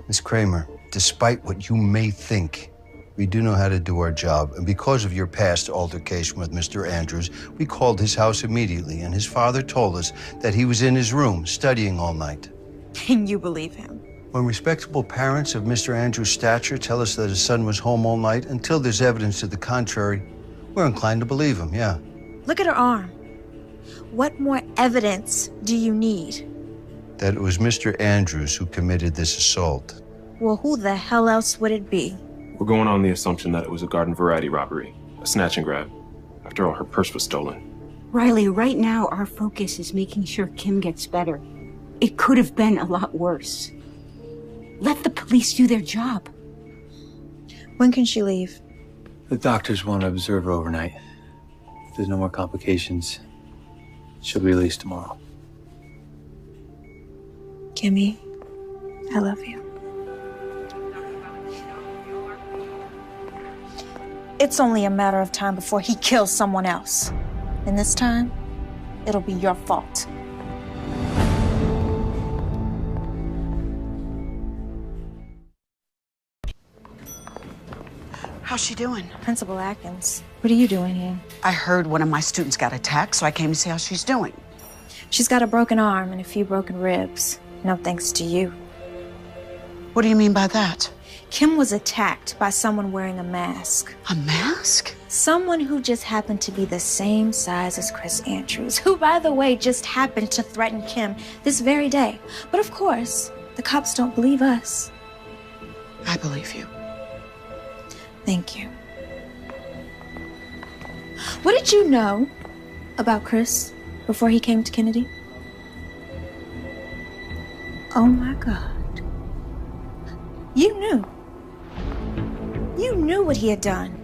Miss Kramer, despite what you may think, we do know how to do our job. And because of your past altercation with Mr. Andrews, we called his house immediately, and his father told us that he was in his room studying all night. And you believe him? When respectable parents of Mr. Andrews' stature tell us that his son was home all night, until there's evidence to the contrary, we're inclined to believe him, yeah. Look at her arm. What more evidence do you need? That it was Mr. Andrews who committed this assault. Well, who the hell else would it be? We're going on the assumption that it was a garden variety robbery, a snatch and grab. After all, her purse was stolen. Riley, right now our focus is making sure Kim gets better. It could have been a lot worse. Let the police do their job. When can she leave? The doctors want to observe her overnight. If there's no more complications, she'll be released tomorrow. Kimmy, I love you. It's only a matter of time before he kills someone else. And this time, it'll be your fault. How's she doing? Principal Atkins, what are you doing here? I heard one of my students got attacked, so I came to see how she's doing. She's got a broken arm and a few broken ribs. No thanks to you. What do you mean by that? Kim was attacked by someone wearing a mask. A mask? Someone who just happened to be the same size as Chris Andrews, who, by the way, just happened to threaten Kim this very day. But of course, the cops don't believe us. I believe you. Thank you. What did you know about Chris before he came to Kennedy? Oh my God. You knew. You knew what he had done.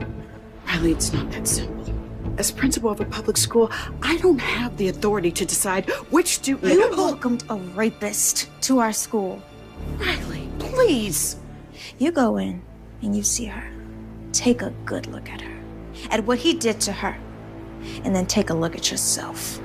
Riley, it's not that simple. As principal of a public school, I don't have the authority to decide which student... You welcomed a rapist to our school. Riley, please. You go in and you see her. Take a good look at her, at what he did to her, and then take a look at yourself.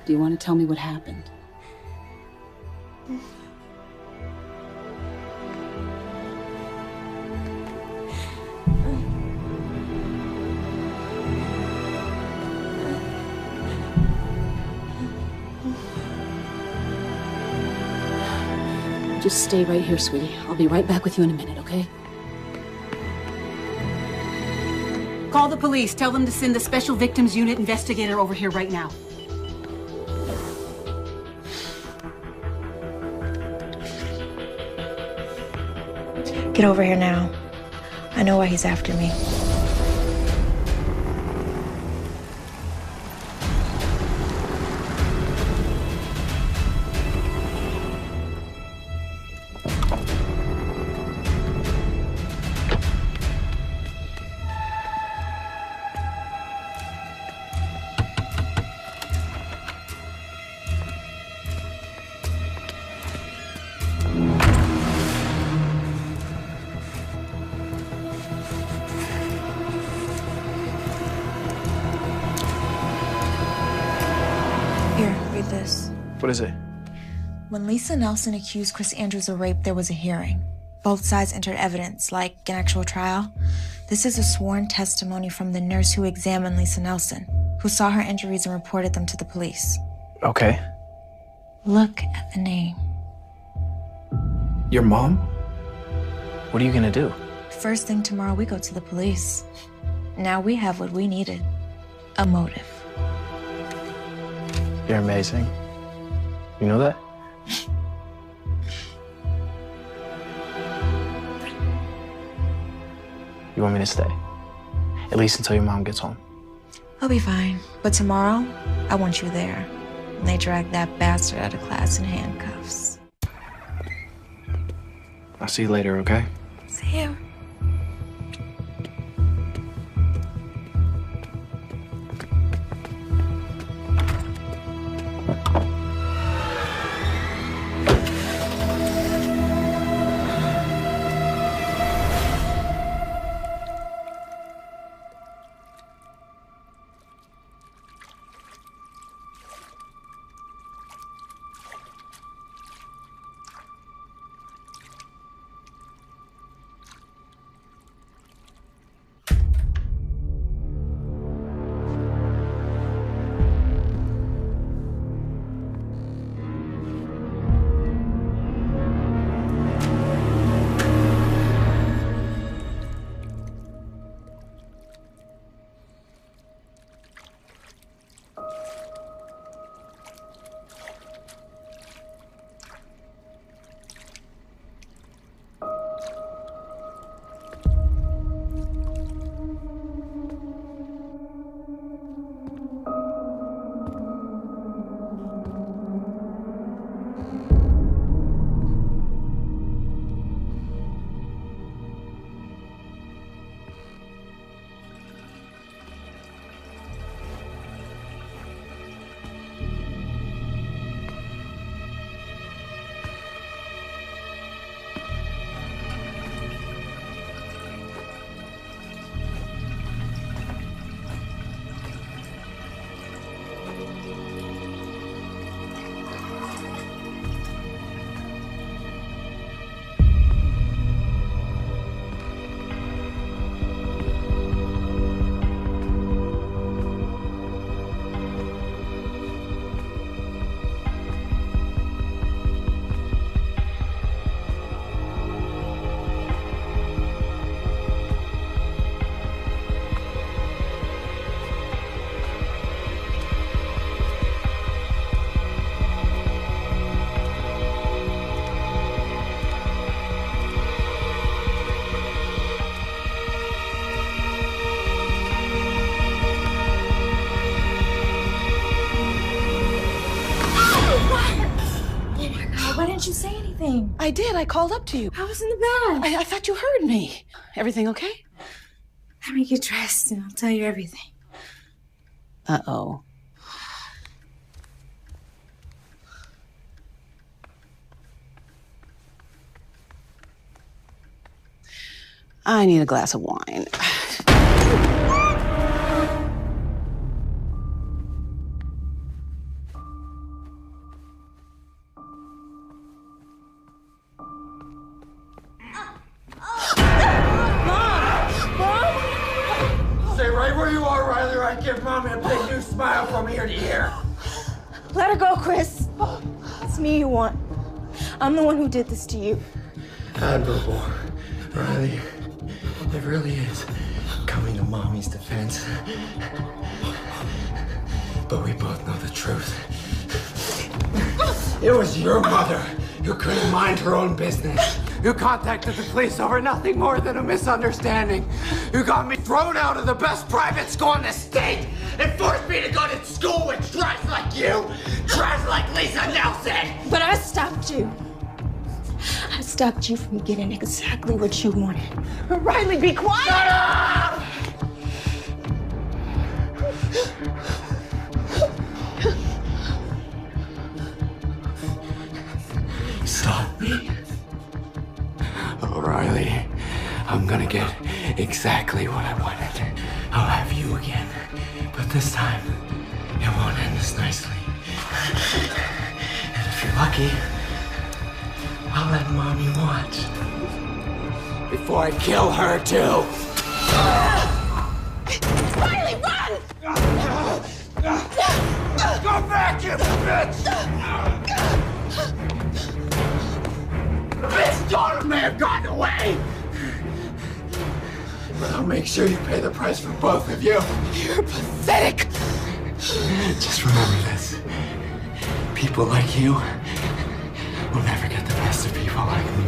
Do you want to tell me what happened? Just stay right here, sweetie. I'll be right back with you in a minute, okay? Call the police. Tell them to send the Special Victims Unit investigator over here right now. Get over here now. I know why he's after me. What is it? When Lisa Nelson accused Chris Andrews of rape, there was a hearing. Both sides entered evidence, like an actual trial. This is a sworn testimony from the nurse who examined Lisa Nelson, who saw her injuries and reported them to the police. Okay. Look at the name. Your mom? What are you gonna do? First thing tomorrow, we go to the police. Now we have what we needed. A motive. You're amazing. You know that? You want me to stay? At least until your mom gets home. I'll be fine. But tomorrow, I want you there. And they drag that bastard out of class in handcuffs. I'll see you later, okay? See you. Why didn't you say anything? I did. I called up to you. I was in the bed. I thought you heard me. Everything okay? Let me get dressed and I'll tell you everything. Uh-oh. I need a glass of wine. Stay right where you are, Riley, or I give Mommy a big new smile from ear to ear. Let her go, Chris. It's me you want. I'm the one who did this to you. Admirable. Riley, it really is coming to Mommy's defense. But we both know the truth. It was your mother who couldn't mind her own business, who contacted the police over nothing more than a misunderstanding, who got me thrown out of the best private school in the state and forced me to go to school with trash like you, trash like Lisa Nelson. But I stopped you. I stopped you from getting exactly what you wanted. Riley, be quiet! Shut up! Stop me. Oh, Riley, I'm gonna get exactly what I wanted. I'll have you again. But this time, it won't end this nicely. And if you're lucky, I'll let Mommy watch. Before I kill her, too. Riley, run! Go back, you bitch! The bitch daughter may have gotten away! But I'll make sure you pay the price for both of you. You're pathetic! Just remember this. People like you will never get the best of people like me.